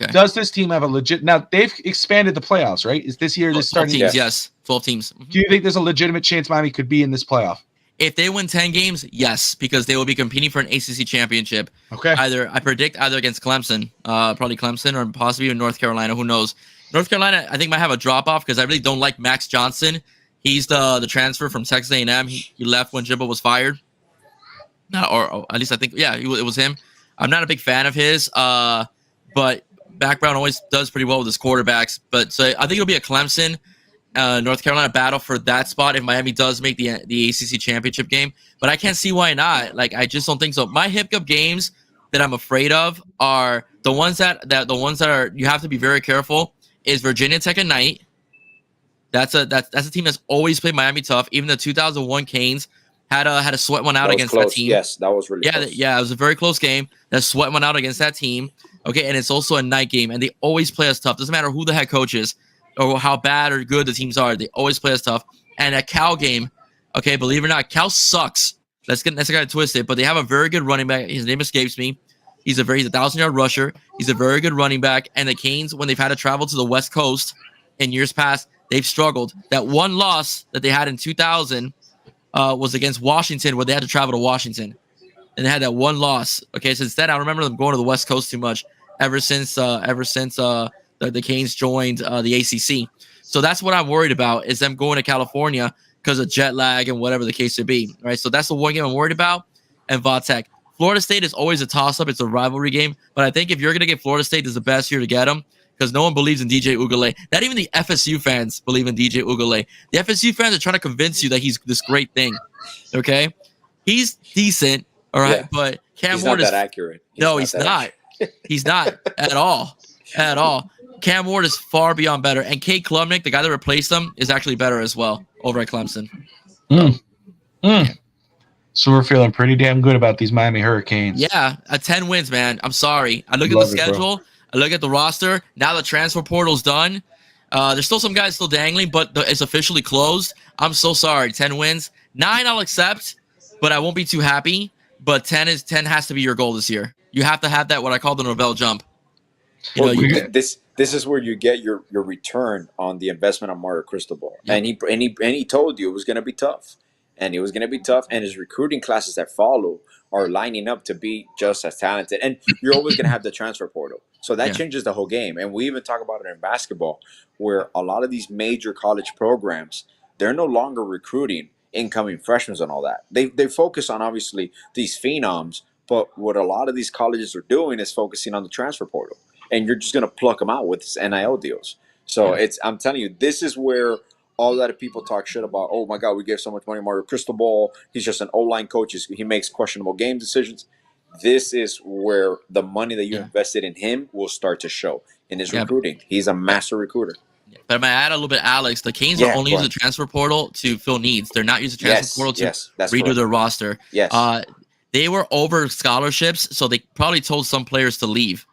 Speaker 3: Okay. Does this team have a legit? Now they've expanded the playoffs, right? Is this year this starting?
Speaker 6: 12 teams, yes, 12 teams. Mm-hmm.
Speaker 3: Do you think there's a legitimate chance Miami could be in this playoff?
Speaker 6: If they win 10 games, yes, because they will be competing for an ACC championship.
Speaker 3: Okay.
Speaker 6: I predict either against Clemson, probably Clemson, or possibly even North Carolina. Who knows? North Carolina, I think might have a drop off because I really don't like Max Johnson. He's the transfer from Texas A&M. He left when Jimbo was fired. No, or at least I think it was him. I'm not a big fan of his, but background always does pretty well with his quarterbacks. But so I think it'll be a Clemson, North Carolina battle for that spot if Miami does make the ACC championship game. But I can't see why not. Like I just don't think so. My hiccup games that I'm afraid of are the ones that are you have to be very careful. Is Virginia Tech at night? That's a team that's always played Miami tough. Even the 2001 Canes had a sweat one out against that team.
Speaker 5: Yes, that was really close.
Speaker 6: Yeah, it was a very close game. That sweat one out against that team. Okay, and it's also a night game, and they always play us tough. Doesn't matter who the head coach is. or how bad or good the teams are. They always play us tough. And at Cal game, okay, believe it or not, Cal sucks. Let's get it twisted. But they have a very good running back. His name escapes me. He's a 1,000-yard rusher. He's a very good running back. And the Canes, when they've had to travel to the West Coast in years past, they've struggled. That one loss that they had in 2000 was against Washington, where they had to travel to Washington. And they had that one loss. Okay, so instead, I remember them going to the West Coast too much ever since the Canes joined the ACC. So that's what I'm worried about, is them going to California because of jet lag and whatever the case would be. Right, so that's the one game I'm worried about. And Vatek. Florida State is always a toss-up. It's a rivalry game. But I think if you're going to get Florida State, this is the best year to get them, because no one believes in DJ Uiagalelei. Not even the FSU fans believe in DJ Uiagalelei. The FSU fans are trying to convince you that he's this great thing. Okay? He's decent, all right? Yeah. But Cam Ward is...
Speaker 5: not that accurate.
Speaker 6: He's not. He's not at all. At all. Cam Ward is far beyond better. And Kate Klubnik, the guy that replaced him, is actually better as well over at Clemson.
Speaker 3: So we're feeling pretty damn good about these Miami Hurricanes.
Speaker 6: Yeah, 10 wins, man. I'm sorry. I look at the schedule. I look at the roster. Now the transfer portal's done. There's still some guys still dangling, but it's officially closed. I'm so sorry. 10 wins. 9 I'll accept, but I won't be too happy. But 10 has to be your goal this year. You have to have that, what I call the Novell jump.
Speaker 5: This is where you get your return on the investment on Mario Cristobal. Yeah. And he told you it was going to be tough. And it was going to be tough, and his recruiting classes that follow are lining up to be just as talented. And you're always going to have the transfer portal. So that changes the whole game. And we even talk about it in basketball, where a lot of these major college programs, they're no longer recruiting incoming freshmen and all that. They focus on, obviously, these phenoms, but what a lot of these colleges are doing is focusing on the transfer portal. And you're just going to pluck them out with NIL deals. So I'm telling you, this is where – all that people talk shit about, oh my God, we gave so much money to Mario Cristobal. He's just an O-line coach. He makes questionable game decisions. This is where the money that you invested in him will start to show in his recruiting. He's a master recruiter.
Speaker 6: But I might add a little bit, Alex. The Canes are only using the transfer portal to fill needs. They're not using the transfer portal to redo their roster.
Speaker 5: Yes.
Speaker 6: They were over scholarships, so they probably told some players to leave,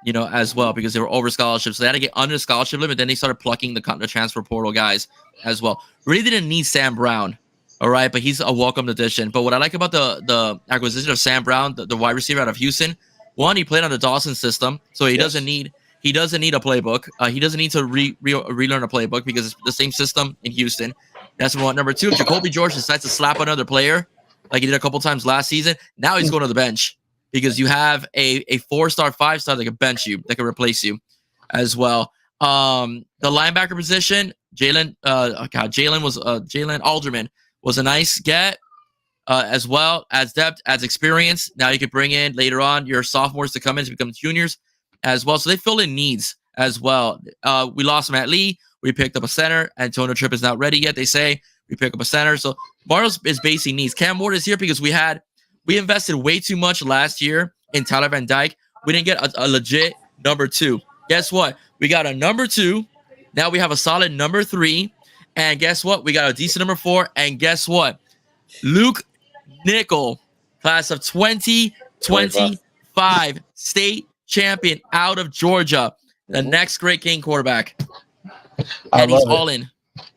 Speaker 6: as well, because they were over scholarships. So they had to get under the scholarship limit. Then they started plucking the transfer portal guys as well. Really didn't need Sam Brown, all right, but he's a welcome addition. But what I like about the acquisition of Sam Brown, the wide receiver out of Houston, one, he played on the Dawson system, so he doesn't need a playbook. He doesn't need to relearn a playbook because it's the same system in Houston. That's one. Number two, if Jacoby George decides to slap another player like he did a couple times last season, now he's going to the bench because you have a 4-star, 5-star that can bench you, that can replace you as well. The linebacker position, Jalen Alderman was a nice get, as well as depth, as experience. Now you could bring in later on your sophomores to come in to become juniors as well. So they fill in needs as well. We lost Matt Lee. We picked up a center. Antonio Tripp is not ready yet, they say. We pick up a center. So Mario's is basic needs. Cam Ward is here because we invested way too much last year in Tyler Van Dyke. We didn't get a legit number 2. Guess what? We got a number 2. Now we have a solid number 3. And guess what? We got a decent number 4. And guess what? Luke Nickel, class of 2025, state champion out of Georgia. The next great Cane quarterback. And he's all in.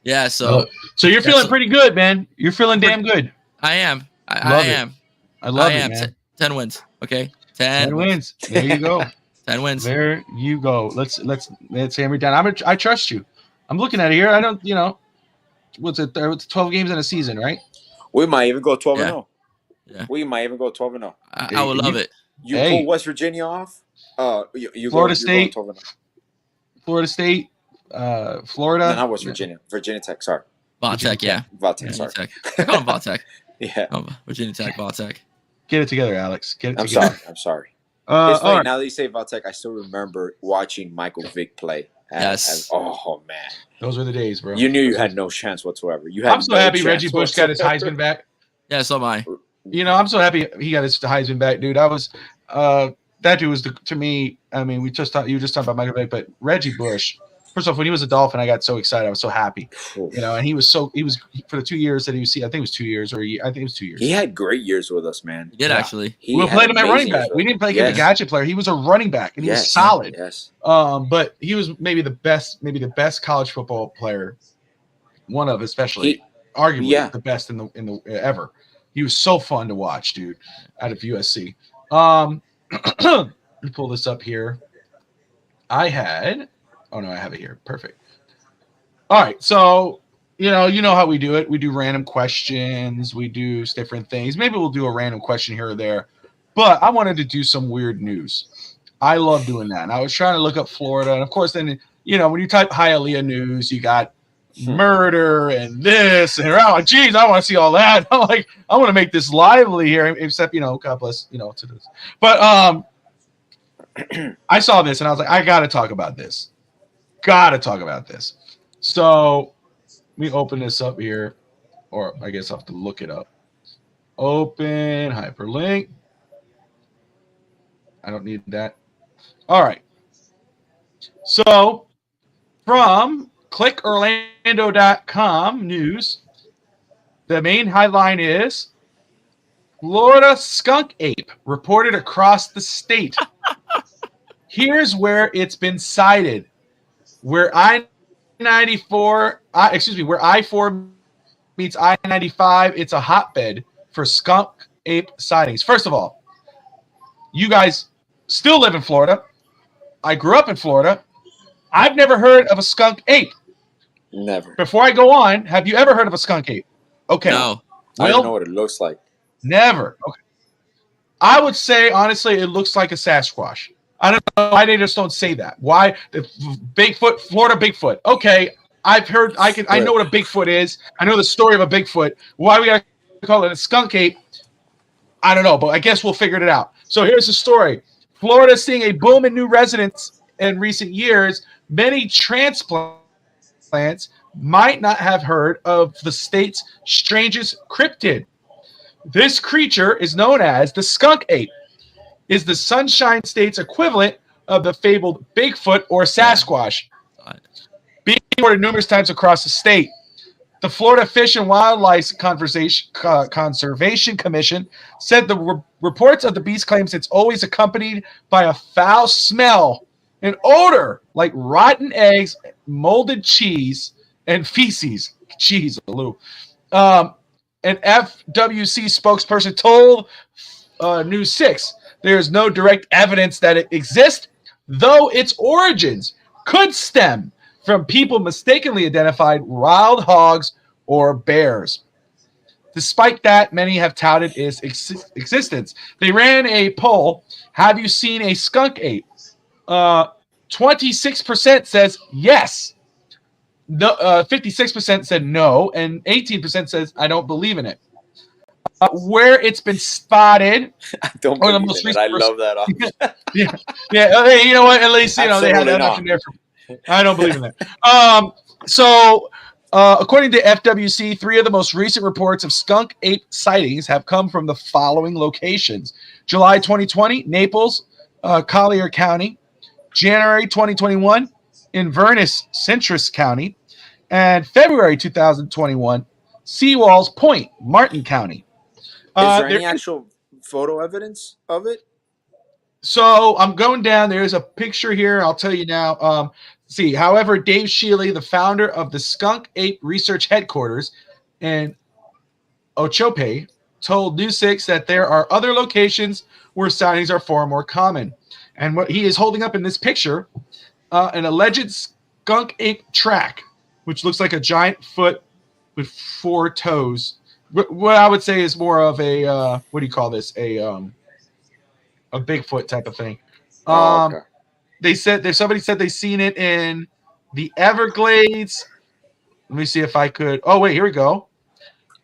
Speaker 6: Yeah, so
Speaker 3: you're feeling pretty good, man. You're feeling damn good.
Speaker 6: I am. I am.
Speaker 3: I love it, man.
Speaker 6: 10 wins. Okay.
Speaker 3: 10 wins. There you go.
Speaker 6: 10 wins.
Speaker 3: There you go. Let's hammer it down. I trust you. I'm looking at it here. I don't, what's it? 12 games in a season, right?
Speaker 5: We might even go 12-0. Yeah. We might even go 12-0.
Speaker 6: I would love it.
Speaker 5: You pull West Virginia off.
Speaker 3: Florida State. Florida State. Florida.
Speaker 5: No, not West Virginia. Virginia Tech. Sorry.
Speaker 6: Vatek, yeah.
Speaker 5: Vatek, sorry.
Speaker 6: I call him Vatek.
Speaker 5: Yeah.
Speaker 6: Virginia Tech, Vatek.
Speaker 3: Get it together, Alex. Get it together.
Speaker 5: I'm sorry. It's funny, now that you say Vatek, I still remember watching Michael Vick play. Oh, man.
Speaker 3: Those were the days, bro.
Speaker 5: You knew you had no chance whatsoever.
Speaker 3: I'm so happy Reggie Bush got his Heisman back.
Speaker 6: Yeah, so am I.
Speaker 3: I'm so happy he got his Heisman back, dude. That dude was to me. I mean, you just talked about Michael Vick, but Reggie Bush First off, when he was a Dolphin, I got so excited. I was so happy, and he was for the 2 years that he was. I think it was 2 years, or I think it was 2 years.
Speaker 5: He had great years with us, man.
Speaker 6: He did actually.
Speaker 3: We played him at running back. We didn't play him a gadget player. He was a running back, and he was solid.
Speaker 5: Yes.
Speaker 3: But he was maybe the best college football player, one of especially, arguably the best in the ever. He was so fun to watch, dude, out of USC. Let me pull this up here. I have it here. Perfect. All right. So, you know how we do it. We do random questions. We do different things. Maybe we'll do a random question here or there. But I wanted to do some weird news. I love doing that. And I was trying to look up Florida. And, of course, then, when you type Hialeah news, you got murder and this. And, oh, geez, I want to see all that. I'm like, I want to make this lively here. Except, God bless, to this. But I saw this, and I was like, I got to talk about this. So let me open this up here, or I guess I'll have to look it up. Open hyperlink. I don't need that. All right. So from clickorlando.com news, the main headline is Florida skunk ape reported across the state. Here's where it's been cited. Where I-4 meets I-95, it's a hotbed for skunk ape sightings. First of all, you guys still live in Florida. I grew up in Florida. I've never heard of a skunk ape.
Speaker 5: Never.
Speaker 3: Before I go on, have you ever heard of a skunk ape? Okay.
Speaker 6: No.
Speaker 5: I don't know what it looks like.
Speaker 3: Never. Okay. I would say, honestly, it looks like a Sasquatch. I don't know why they just don't say that. Why the Bigfoot, Florida Bigfoot? Okay, I've heard. I know what a Bigfoot is. I know the story of a Bigfoot. Why we gotta call it a skunk ape? I don't know, but I guess we'll figure it out. So here's the story: Florida is seeing a boom in new residents in recent years. Many transplants might not have heard of the state's strangest cryptid. This creature is known as the skunk ape. Is the Sunshine State's equivalent of the fabled Bigfoot or Sasquatch. Being reported numerous times across the state. The Florida Fish and Wildlife Conservation Commission said the reports of the beast claims it's always accompanied by a foul smell, an odor like rotten eggs, molded cheese, and feces. Cheese, Lou. An FWC spokesperson told News 6 there is no direct evidence that it exists, though its origins could stem from people mistakenly identified wild hogs or bears. Despite that, many have touted its existence. They ran a poll. Have you seen a skunk ape? 26% says yes. No, 56% said no, and 18% says I don't believe in it. Where it's been spotted.
Speaker 5: I don't believe in it. I love that option.
Speaker 3: yeah. Hey, you know what? At least they have that option there. I don't believe in that. So, according to FWC, 3 of the most recent reports of skunk ape sightings have come from the following locations: July 2020, Naples, Collier County; January 2021, Inverness, Citrus County; and February 2021, Seawalls Point, Martin County.
Speaker 5: Is there any actual photo evidence of it?
Speaker 3: So I'm going down. There's a picture here. I'll tell you now. See, however, Dave Shealy, the founder of the Skunk Ape Research Headquarters in Ochope, told News 6 that there are other locations where sightings are far more common. And what he is holding up in this picture, an alleged skunk ape track, which looks like a giant foot with 4 toes. What I would say is more of a what do you call this? A Bigfoot type of thing.
Speaker 5: Okay.
Speaker 3: They said somebody said they seen it in the Everglades. Let me see if I could. Oh wait, here we go.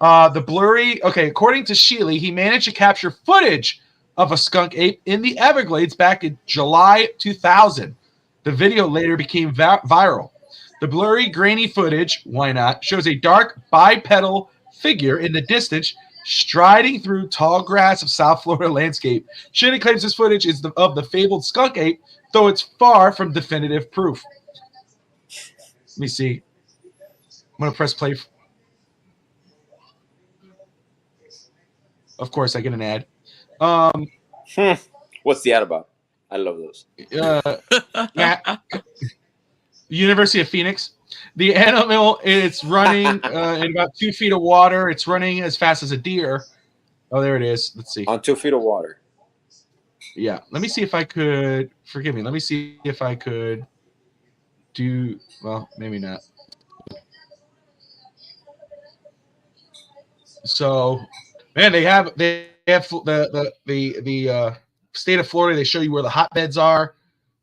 Speaker 3: The blurry. Okay, according to Shealy, he managed to capture footage of a skunk ape in the Everglades back in July 2000. The video later became viral. The blurry, grainy footage, why not, shows a dark bipedal figure in the distance striding through tall grass of South Florida landscape. Shealy claims this footage is of the fabled skunk ape, though it's far from definitive proof. Let me see. I'm gonna press play. Of course, I get an ad.
Speaker 5: What's the ad about? I love those.
Speaker 3: University of Phoenix. The animal, it's running in about 2 feet of water. It's running as fast as a deer. Oh, there it is. Let's see.
Speaker 5: On 2 feet of water.
Speaker 3: Yeah. Let me see if I could. Forgive me. Let me see if I could do. Well, maybe not. So, man, they have the state of Florida. They show you where the hotbeds are.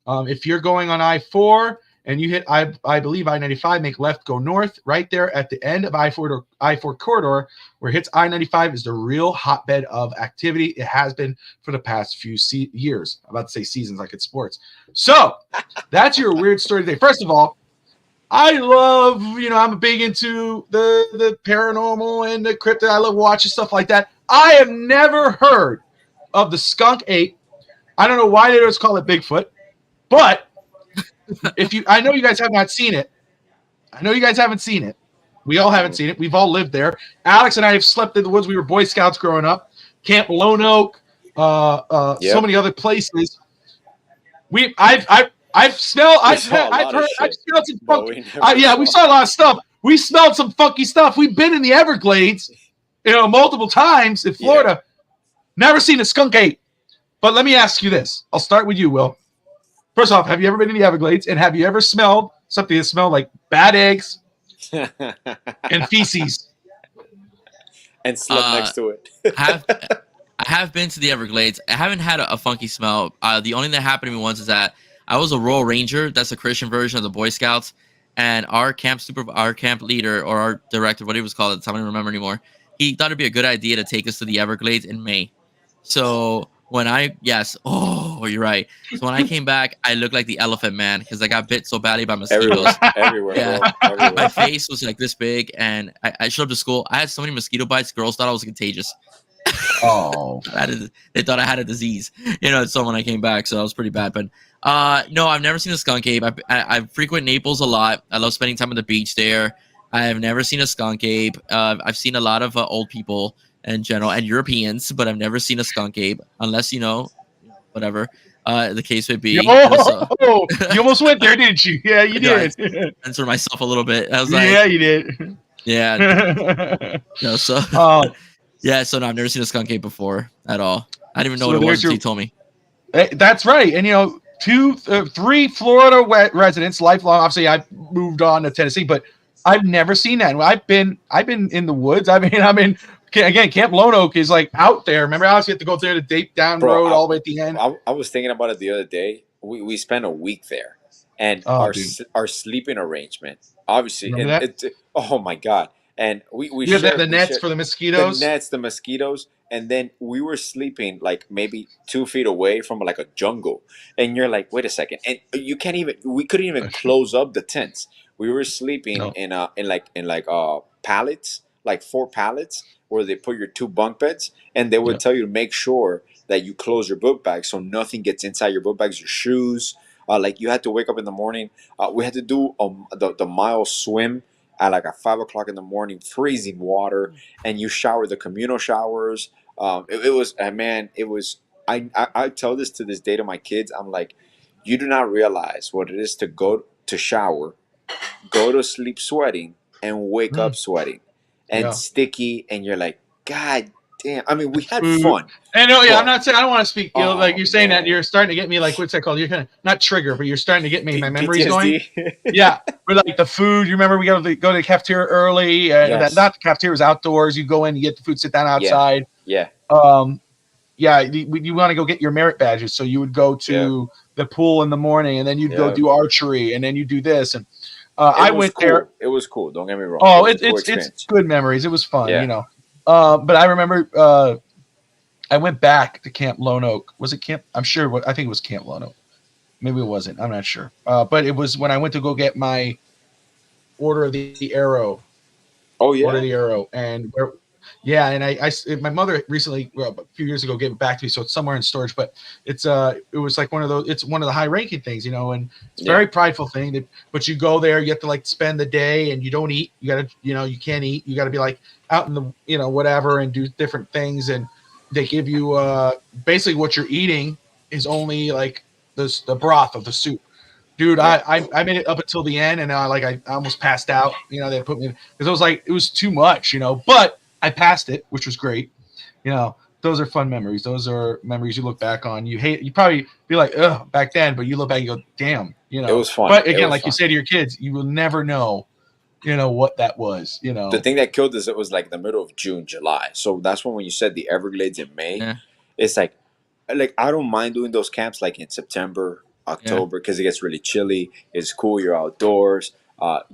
Speaker 3: If you're going on I-4 and you hit I believe I-95, make left, go north. Right there at the end of I-4 corridor, where it hits I-95, is the real hotbed of activity. It has been for the past few years. I'm about to say seasons, like it's sports. So that's your weird story today. First of all, I love, I'm big into the paranormal and the cryptid. I love watching stuff like that. I have never heard of the skunk ape. I don't know why they always call it Bigfoot, but I know you guys have not seen it. I know you guys haven't seen it. We all haven't seen it. We've all lived there. Alex and I have slept in the woods. We were Boy Scouts growing up. Camp Lone Oak, so many other places. I've smelled some funky. We saw a lot of stuff. We smelled some funky stuff. We've been in the Everglades, multiple times in Florida. Yeah. Never seen a skunk ape. But let me ask you this. I'll start with you, Will. First off, have you ever been in the Everglades, and have you ever smelled something that smelled like bad eggs and feces?
Speaker 5: And slept next to it.
Speaker 6: I have been to the Everglades. I haven't had a funky smell. The only thing that happened to me once is that I was a Royal Ranger. That's a Christian version of the Boy Scouts. And our camp leader, or our director, what he was called at the time, I don't remember anymore. He thought it'd be a good idea to take us to the Everglades in May. So when you're right. So when I came back, I looked like the Elephant Man because I got bit so badly by mosquitoes.
Speaker 5: Everywhere,
Speaker 6: yeah.
Speaker 5: bro. Everywhere.
Speaker 6: My face was like this big, and I showed up to school. I had so many mosquito bites. Girls thought I was contagious.
Speaker 3: Oh,
Speaker 6: they thought I had a disease, so when I came back, so that was pretty bad. But no, I've never seen a skunk ape. I frequent Naples a lot. I love spending time on the beach there. I have never seen a skunk ape. I've seen a lot of old people in general and Europeans, but I've never seen a skunk ape, unless whatever the case may be.
Speaker 3: You almost went there, didn't you? Yeah, you did.
Speaker 6: Censor myself a little bit. I was
Speaker 3: yeah, you did.
Speaker 6: Yeah. Yeah, so no, I've never seen a skunk ape before at all. I didn't even know what it was until you told me.
Speaker 3: That's right. And 3 Florida residents, lifelong. Obviously, I moved on to Tennessee, but I've never seen that. I've been in the woods. I'm in again. Camp Lone Oak is like out there. Remember, Alex, you have to go there to Date Down Road all the way at the end.
Speaker 5: I was thinking about it the other day. We spent a week there, and our sleeping arrangement, obviously, oh my god. And we
Speaker 3: shared the nets for the mosquitoes.
Speaker 5: The mosquitoes, and then we were sleeping like maybe 2 feet away from like a jungle. And you're like, wait a second, and we couldn't even close up the tents. We were sleeping in pallets, like 4 pallets, where they put your 2 bunk beds, and they would tell you to make sure that you close your book bag so nothing gets inside your book bags, your shoes. Like you had to wake up in the morning. We had to do the mile swim at like at 5 o'clock in the morning, freezing water, and you shower the communal showers. It was. I tell this to this day to my kids. I'm like, you do not realize what it is to go to shower, go to sleep sweating, and wake up sweating, and sticky, and you're like, God damn. I mean, we had fun.
Speaker 3: And I'm not saying I don't want to speak. Like you're saying that you're starting to get me. Like what's that called? You're kind of not trigger, but you're starting to get me. My memory's going. Yeah, but like the food. You remember we go to the cafeteria early. Not the cafeteria was outdoors. You go in, you get the food, sit down outside.
Speaker 5: Yeah.
Speaker 3: You want to go get your merit badges, so you would go to the pool in the morning, and then you'd go do archery, and then you do this. And I went there.
Speaker 5: It was cool. Don't get me wrong.
Speaker 3: Oh, it's good memories. It was fun. But I remember. I went back to Camp Lone Oak. Was it Camp? I think it was Camp Lone Oak. Maybe it wasn't. I'm not sure. But it was when I went to go get my Order of the Arrow.
Speaker 5: Oh yeah.
Speaker 3: Order of the Arrow, and Yeah, and my mother recently, well, a few years ago, gave it back to me, so it's somewhere in storage. But it was like one of those. It's one of the high ranking things, and it's a very prideful thing. But you go there, you have to like spend the day, and you don't eat. You gotta, you can't eat. You gotta be like out in the, whatever, and do different things. And they give you basically what you're eating is only like the broth of the soup. Dude, I made it up until the end, and I almost passed out. They put me because it was too much, But I passed it, which was great. Those are fun memories. Those are memories you look back on. You probably be like, ugh, back then, but you look back and you go, damn,
Speaker 5: It was fun.
Speaker 3: But again, like you say to your kids, you will never know, what that was.
Speaker 5: The thing that killed us, it was like the middle of June, July. So that's when you said the Everglades in May. It's like I don't mind doing those camps like in September, October, because it gets really chilly. It's cool. You're outdoors.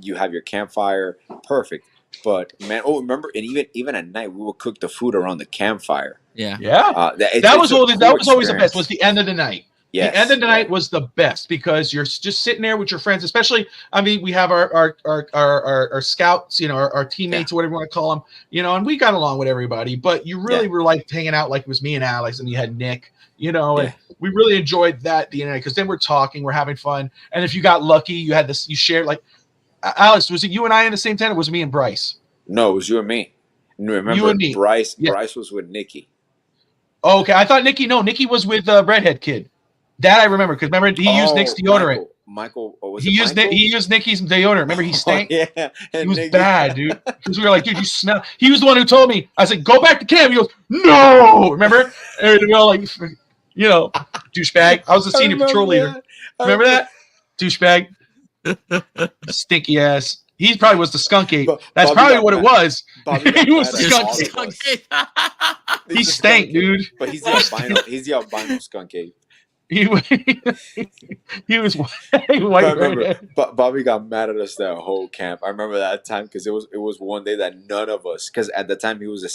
Speaker 5: You have your campfire. Perfect. But man, remember, and even at night, we would cook the food around the campfire.
Speaker 3: Yeah.
Speaker 5: That
Speaker 3: was always the best. Was the end of the night.
Speaker 5: Yes,
Speaker 3: the end of the night was the best because you're just sitting there with your friends. Especially, we have our scouts, our teammates, whatever you want to call them, and we got along with everybody. But you really were like hanging out like it was me and Alex, and you had Nick. And we really enjoyed that the end because then we're talking, we're having fun, and if you got lucky, you had this, you shared like. Alex, was it you and I in the same tent, or was it me and Bryce?
Speaker 5: No, it was you and me. Remember, you and me. Bryce was with Nikki.
Speaker 3: Oh, okay, I thought Nikki. No, Nikki was with the redhead kid. That I remember because remember he used Nick's deodorant.
Speaker 5: Michael,
Speaker 3: he used Nikki's deodorant. Remember he stank. He was bad, dude. Because we were like, dude, you smell. He was the one who told me. I said, go back to camp. He goes, no. Remember? And we all like, douchebag. I was the senior patrol leader. Remember that? Douchebag. Stinky ass. He probably was the skunk ape. That's probably what it was. He was the skunk ape. He stank, dude.
Speaker 5: But he's the albino skunk ape.
Speaker 3: He was white.
Speaker 5: Remember, Bobby got mad at us that whole camp. I remember that time because it was one day that none of us, because at the time he was a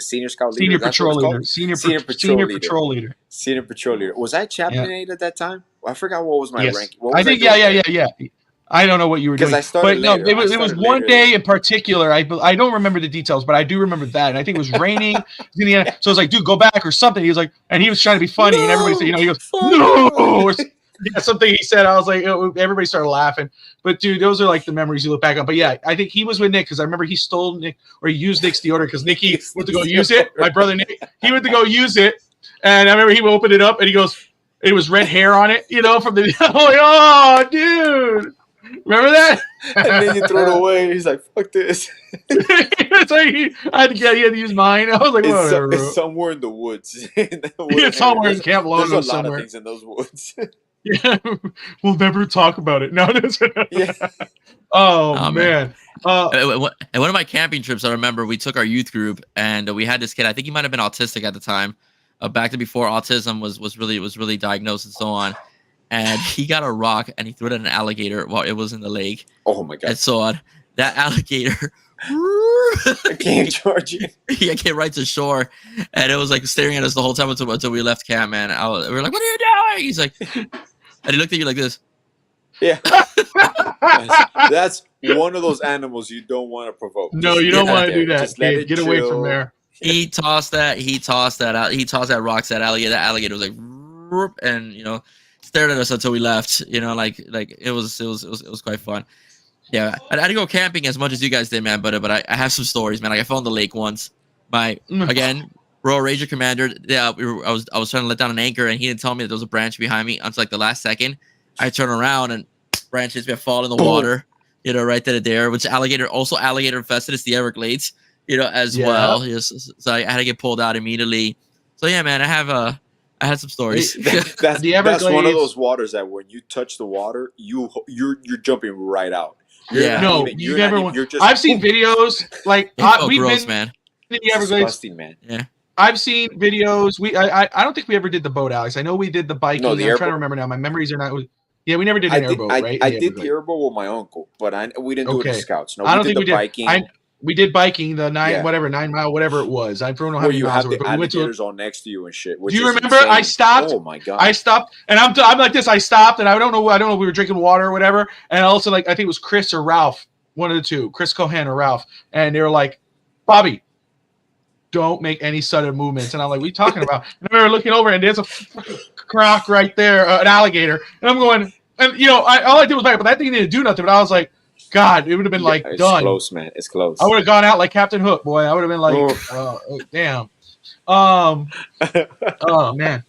Speaker 5: senior scout leader,
Speaker 3: senior patrol leader, senior patrol leader.
Speaker 5: Was I chaplain 8 at that time? I forgot what was my rank.
Speaker 3: I think yeah. I don't know what you were doing.
Speaker 5: I started later.
Speaker 3: No, it was one day in particular. I don't remember the details, but I do remember that. And I think it was raining. So I was like, dude, go back or something. He was like, and he was trying to be funny. And everybody said, he goes, no. Or something he said. I was like, everybody started laughing. But dude, those are like the memories you look back on. But yeah, I think he was with Nick because I remember he stole Nick or he used Nick's deodorant because Nicky went to go use it. My brother Nick, he went to go use it. And I remember he opened it up and he goes, it was red hair on it, from the, I'm like, oh, dude. Remember that?
Speaker 5: And then you throw it away. He's like, fuck this.
Speaker 3: It's like he had to use mine. I was like, whatever.
Speaker 5: It's somewhere in the woods.
Speaker 3: It's somewhere in Camp Lono.
Speaker 5: There's a lot of things in those woods.
Speaker 3: Yeah, we'll never talk about it. No, Oh man.
Speaker 6: And one of my camping trips, I remember we took our youth group and we had this kid. I think he might have been autistic at the time. Back to before autism was really diagnosed and so on. And he got a rock and he threw it at an alligator while it was in the lake.
Speaker 5: Oh my god!
Speaker 6: And so on, that alligator
Speaker 5: came charging.
Speaker 6: Yeah, came right to shore, and it was like staring at us the whole time until we left camp. Man, we were like, "What are you doing?" He's like, and he looked at you like this.
Speaker 5: Yeah, that's one of those animals you don't want to provoke.
Speaker 3: No, you don't want to do that. Kid. Get away from there.
Speaker 6: He tossed that out. He tossed that rocks at alligator. That alligator was like, and stared at us until we left. Like it was quite fun. Yeah, I didn't go camping as much as you guys did, man. But I have some stories, man. Like I fell in the lake once. Again, Royal Ranger Commander. Yeah, I was trying to let down an anchor, and he didn't tell me that there was a branch behind me until like the last second. I turn around and branch hits me. I fall in the water. Right there. Which alligator infested. It's the Everglades. As well. So I had to get pulled out immediately. So yeah, man, I had some stories.
Speaker 5: That's one of those waters that when you touch the water, you're jumping right out.
Speaker 3: You never. I've seen videos like we've
Speaker 6: gross,
Speaker 3: been
Speaker 6: man.
Speaker 3: In the Everglades.
Speaker 5: Disgusting, man.
Speaker 6: Yeah.
Speaker 3: I've seen videos. I don't think we ever did the boat, Alex. I know we did the biking. I'm trying to remember now. My memories are not. Yeah, we never did an airboat, right?
Speaker 5: I did the airboat with my uncle, but we didn't do it as scouts. No,
Speaker 3: I don't think we did.
Speaker 5: Biking.
Speaker 3: We did biking, the 9 mile, whatever it was. I don't know how many miles.
Speaker 5: Where you have the alligators all next to you and shit.
Speaker 3: Do you remember? Insane. I stopped.
Speaker 5: Oh my god!
Speaker 3: I stopped, and I'm like this. I stopped, and I don't know. If we were drinking water or whatever. And also, like, I think it was Chris or Ralph, one of the two, Chris Cohan or Ralph, and they were like, "Bobby, don't make any sudden movements. And I'm like, what are you talking about? And I remember looking over and there's a fucking croc right there, an alligator. And I'm going, and all I did was back, but that thing didn't do nothing. But I was like, God, it would have been like
Speaker 5: it's
Speaker 3: done.
Speaker 5: close, man. It's close.
Speaker 3: I would have gone out like Captain Hook, boy. I would have been like, damn. Oh man.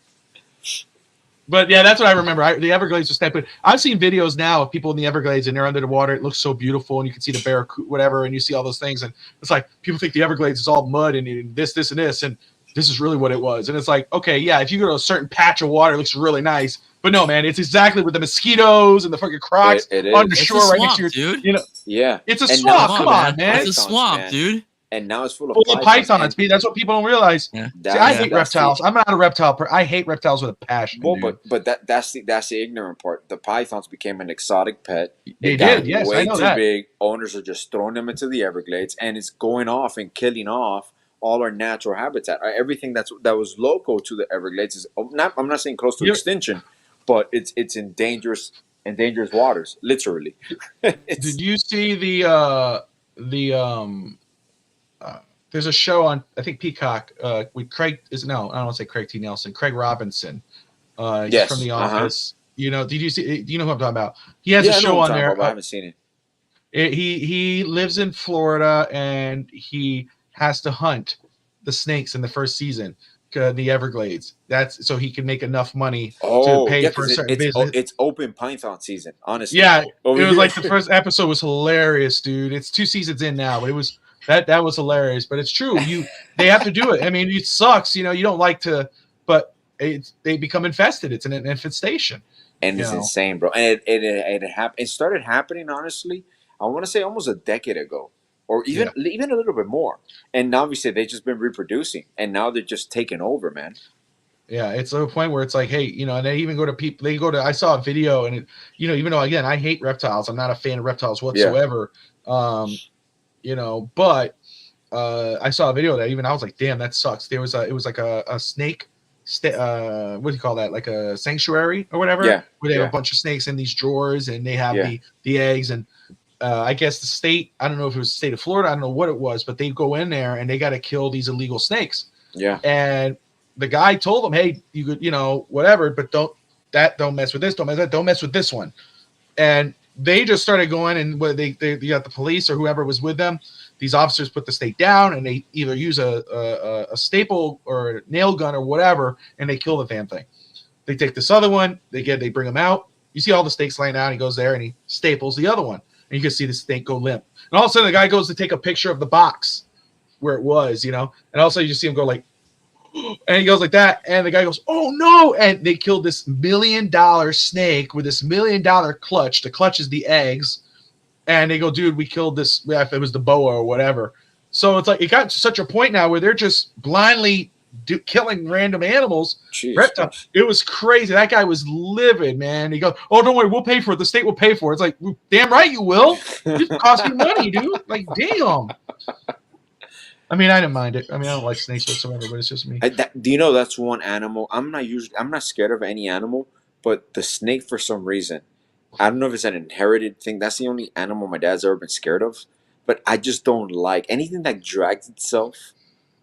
Speaker 3: But yeah, that's what I remember. The Everglades was stupid. I've seen videos now of people in the Everglades and they're under the water. It looks so beautiful, and you can see the barracuda, whatever, and you see all those things. And it's like people think the Everglades is all mud and this, and this, and this is really what it was. And it's like, okay, yeah, if you go to a certain patch of water, it looks really nice. But no, man, it's exactly with the mosquitoes and the fucking crocs on the shore right next to your,
Speaker 6: dude.
Speaker 5: Yeah,
Speaker 3: it's a swamp. Come on, man.
Speaker 6: It's a swamp, dude.
Speaker 5: And now it's full of
Speaker 3: pythons. That's what people don't realize.
Speaker 6: Yeah.
Speaker 3: See, I hate reptiles. I'm not a reptile person. I hate reptiles with a passion.
Speaker 5: Well, but that's the ignorant part. The pythons became an exotic pet.
Speaker 3: They did, yes,
Speaker 5: way
Speaker 3: I know
Speaker 5: too
Speaker 3: that.
Speaker 5: big. Owners are just throwing them into the Everglades, and it's going off and killing off all our natural habitat. Everything that was local to the Everglades is not. I'm not saying close to extinction, but it's in dangerous waters, literally.
Speaker 3: Did you see there's a show on, I think, Peacock with Craig I don't want to say Craig T. Nelson, Craig Robinson. Yes. From The Office. Did you see? Do you know who I'm talking about? He has a show on there.
Speaker 5: I haven't seen it.
Speaker 3: He lives in Florida and he has to hunt the snakes in the first season, the Everglades. That's so he can make enough money to pay for a certain business.
Speaker 5: It's open python season, honestly.
Speaker 3: Yeah, it was like the first episode was hilarious, dude. It's 2 seasons in now, but it was. That was hilarious, but it's true. They have to do it. I mean, it sucks. You don't like to, but they become infested. It's an infestation,
Speaker 5: and it's insane, bro. And it started happening. Honestly, I want to say almost a decade ago, or even a little bit more. And now obviously they've just been reproducing, and now they're just taking over, man.
Speaker 3: Yeah, it's a point where it's like, hey, and they even go to people. They go to. I saw a video, and even though again I hate reptiles, I'm not a fan of reptiles whatsoever. Yeah. But I saw a video that even I was like, damn, that sucks. It was like a snake, what do you call that? Like a sanctuary or whatever.
Speaker 5: Yeah.
Speaker 3: Where they have a bunch of snakes in these drawers and they have the eggs. And I guess the state, I don't know if it was the state of Florida, I don't know what it was, but they go in there and they got to kill these illegal snakes.
Speaker 5: Yeah.
Speaker 3: And the guy told them, hey, you could, whatever, but don't mess with this, don't mess with this one. And they just started going, and they got the police or whoever was with them. These officers put the snake down, and they either use a staple or a nail gun or whatever, and they kill the damn thing. They take this other one, they bring him out. You see all the snakes laying out. He goes there and he staples the other one, and you can see the snake go limp. And all of a sudden, the guy goes to take a picture of the box where it was, and all of a sudden you just see him go like. And he goes like that, and the guy goes, "Oh no!" And they killed this $1 million snake with this $1 million clutch. The clutch is the eggs, and they go, "Dude, we killed this." If it was the boa or whatever. So it's like it got to such a point now where they're just blindly killing random animals. Reptiles. It was crazy. That guy was livid, man. He goes, "Oh, don't worry, we'll pay for it. The state will pay for it." It's like, damn right you will. It costs you money, dude. Like, damn. I mean, I didn't mind it. I mean, I don't like snakes whatsoever, but it's just me.
Speaker 5: Do you know that's one animal? I'm not scared of any animal, but the snake for some reason, I don't know if it's an inherited thing. That's the only animal my dad's ever been scared of. But I just don't like anything that drags itself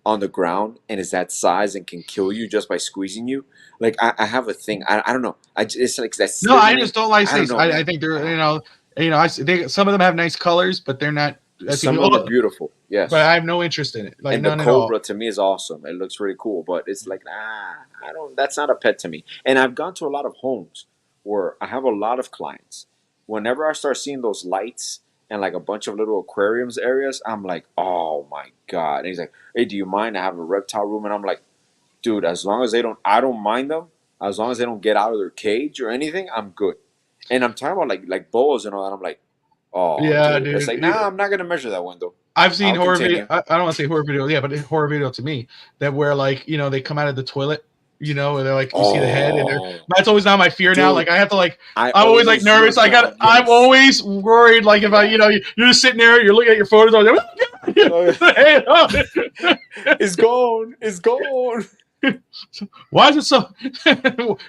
Speaker 5: on the ground and is that size and can kill you just by squeezing you. Like I have a thing. I don't know. It's like that's.
Speaker 3: No, I just don't like snakes. I think they're some of them have nice colors, but they're not.
Speaker 5: Some of them are beautiful, yes.
Speaker 3: But I have no interest in it. Like,
Speaker 5: and
Speaker 3: none
Speaker 5: the
Speaker 3: at all.
Speaker 5: cobra to me is awesome. It looks really cool, but it's like, I don't. That's not a pet to me. And I've gone to a lot of homes where I have a lot of clients. Whenever I start seeing those lights and like a bunch of little aquariums areas, I'm like, oh my god. And he's like, hey, do you mind? I have a reptile room, and I'm like, dude, as long as I don't mind them. As long as they don't get out of their cage or anything, I'm good. And I'm talking about like boas and all that. I'm like. Oh yeah, dude. It's like, I'm not gonna measure that window.
Speaker 3: I've seen horror video. I don't want to say horror video, but horror video to me that where like they come out of the toilet, and they're like you see the head, and that's always not my fear now. Like I have to like I'm always like nervous. Yes. I'm always worried. Like if you're just sitting there, you're looking at your photos. I'm like,
Speaker 5: it's gone. It's gone.
Speaker 3: Why is it so?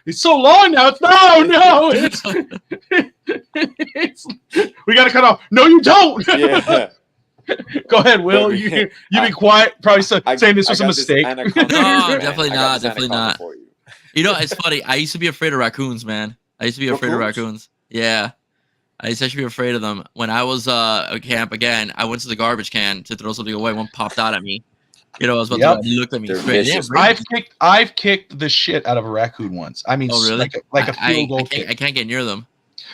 Speaker 3: It's so long now. No. It's we got to cut off. No, you don't.
Speaker 5: Yeah.
Speaker 3: Go ahead, Will. You be quiet. Probably saying this was a mistake.
Speaker 6: No, definitely not. Definitely not.
Speaker 5: For you.
Speaker 6: You know, it's funny. I used to be afraid of raccoons, man. I used to be afraid of raccoons. Yeah. I used to actually be afraid of them. When I was at camp, again, I went to the garbage can to throw something away. One popped out at me. You know, I was about to, he looked at me straight. Yeah,
Speaker 3: I've kicked the shit out of a raccoon once. I mean,
Speaker 6: really?
Speaker 3: like a field goal kick.
Speaker 6: I can't get near them.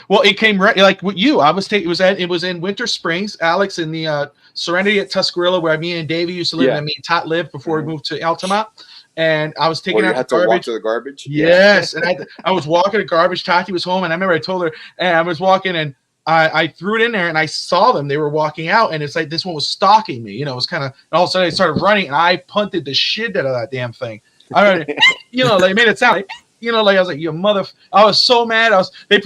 Speaker 3: Well, it came like with you. It was in Winter Springs, Alex, in the Serenity at Tuscarora, where me and Davey used to live, and me and Tot lived before we moved to Altamont. And I was taking out the garbage.
Speaker 5: Walk to the garbage.
Speaker 3: Yes, and I was walking to garbage. Tati was home, and I remember I told her, and I was walking, and I threw it in there, and I saw them. They were walking out, and it's like this one was stalking me. You know, it was kind of. All of a sudden, I started running, and I punted the shit out of that damn thing. They made it sound like. I was like, you mother. I was so mad.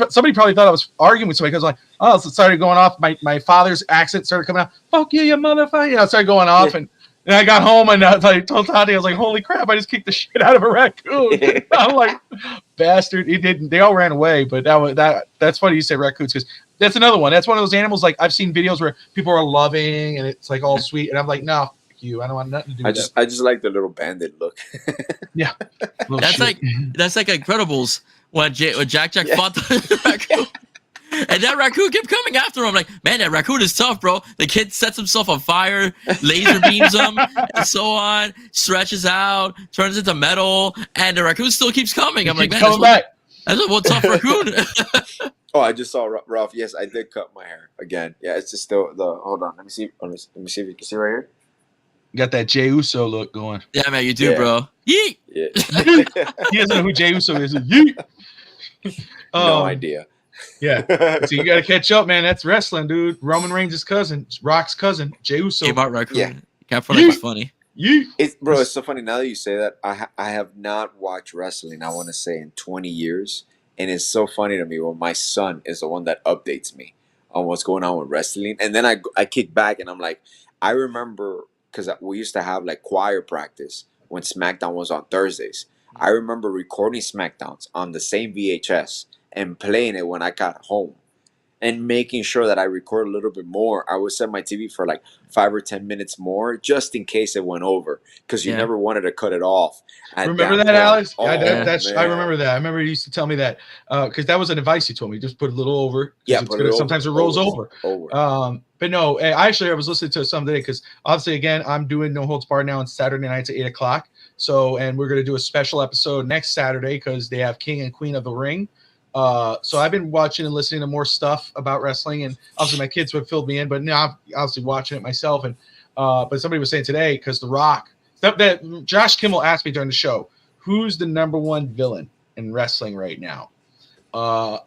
Speaker 3: Somebody probably thought I was arguing with somebody because it started going off. My father's accent started coming out. Fuck you, you motherfucker. It started going off, and I got home and I told Tati, I was like, holy crap, I just kicked the shit out of a raccoon. I'm like, bastard. It didn't. They all ran away, but that's funny you say raccoons because that's another one. That's one of those animals. Like I've seen videos where people are loving and it's like all sweet, and I'm like, no. You. I don't want nothing to do with that.
Speaker 5: I just like the little bandit look.
Speaker 3: Yeah.
Speaker 6: That's like Incredibles when Jack fought the raccoon. And that raccoon kept coming after him. I'm like, man, that raccoon is tough, bro. The kid sets himself on fire, laser beams him, and so on, stretches out, turns into metal, and the raccoon still keeps coming. I'm like, man, that's one tough raccoon.
Speaker 5: Oh, I just saw Ralph. Yes, I did cut my hair again. Yeah, it's just still the. Hold on, let me see. Let me see if you can see right here.
Speaker 3: Got that Jey Uso look going.
Speaker 6: Yeah, man, you do, bro. Yeet.
Speaker 5: Yeah.
Speaker 3: He doesn't know who Jey Uso is. Yeet.
Speaker 5: No idea.
Speaker 3: Yeah. So you got to catch up, man. That's wrestling, dude. Roman Reigns' cousin, Rock's cousin, Jey Uso.
Speaker 6: Came out raccoon. Yeah. California was funny.
Speaker 5: It's so funny. Now that you say that, I have not watched wrestling, I want to say, in 20 years. And it's so funny to me when my son is the one that updates me on what's going on with wrestling. And then I kick back and I'm like, I remember... because we used to have like choir practice when SmackDown was on Thursdays. I remember recording SmackDowns on the same VHS and playing it when I got home and making sure that I record a little bit more. I would set my TV for like 5 or 10 minutes more just in case it went over because you never wanted to cut it off.
Speaker 3: Remember that, Alex? I remember that. I remember you used to tell me that because that was an advice you told me. Just put a little over.
Speaker 5: Yeah,
Speaker 3: sometimes it rolls over. But no, I was listening to some today because obviously, again, I'm doing No Holds Barred now on Saturday nights at 8 o'clock. So, and we're going to do a special episode next Saturday because they have King and Queen of the Ring. So I've been watching and listening to more stuff about wrestling, and obviously my kids would fill me in, but now I'm obviously watching it myself. And but somebody was saying today because The Rock, that Josh Kimmel asked me during the show, who's the number one villain in wrestling right now?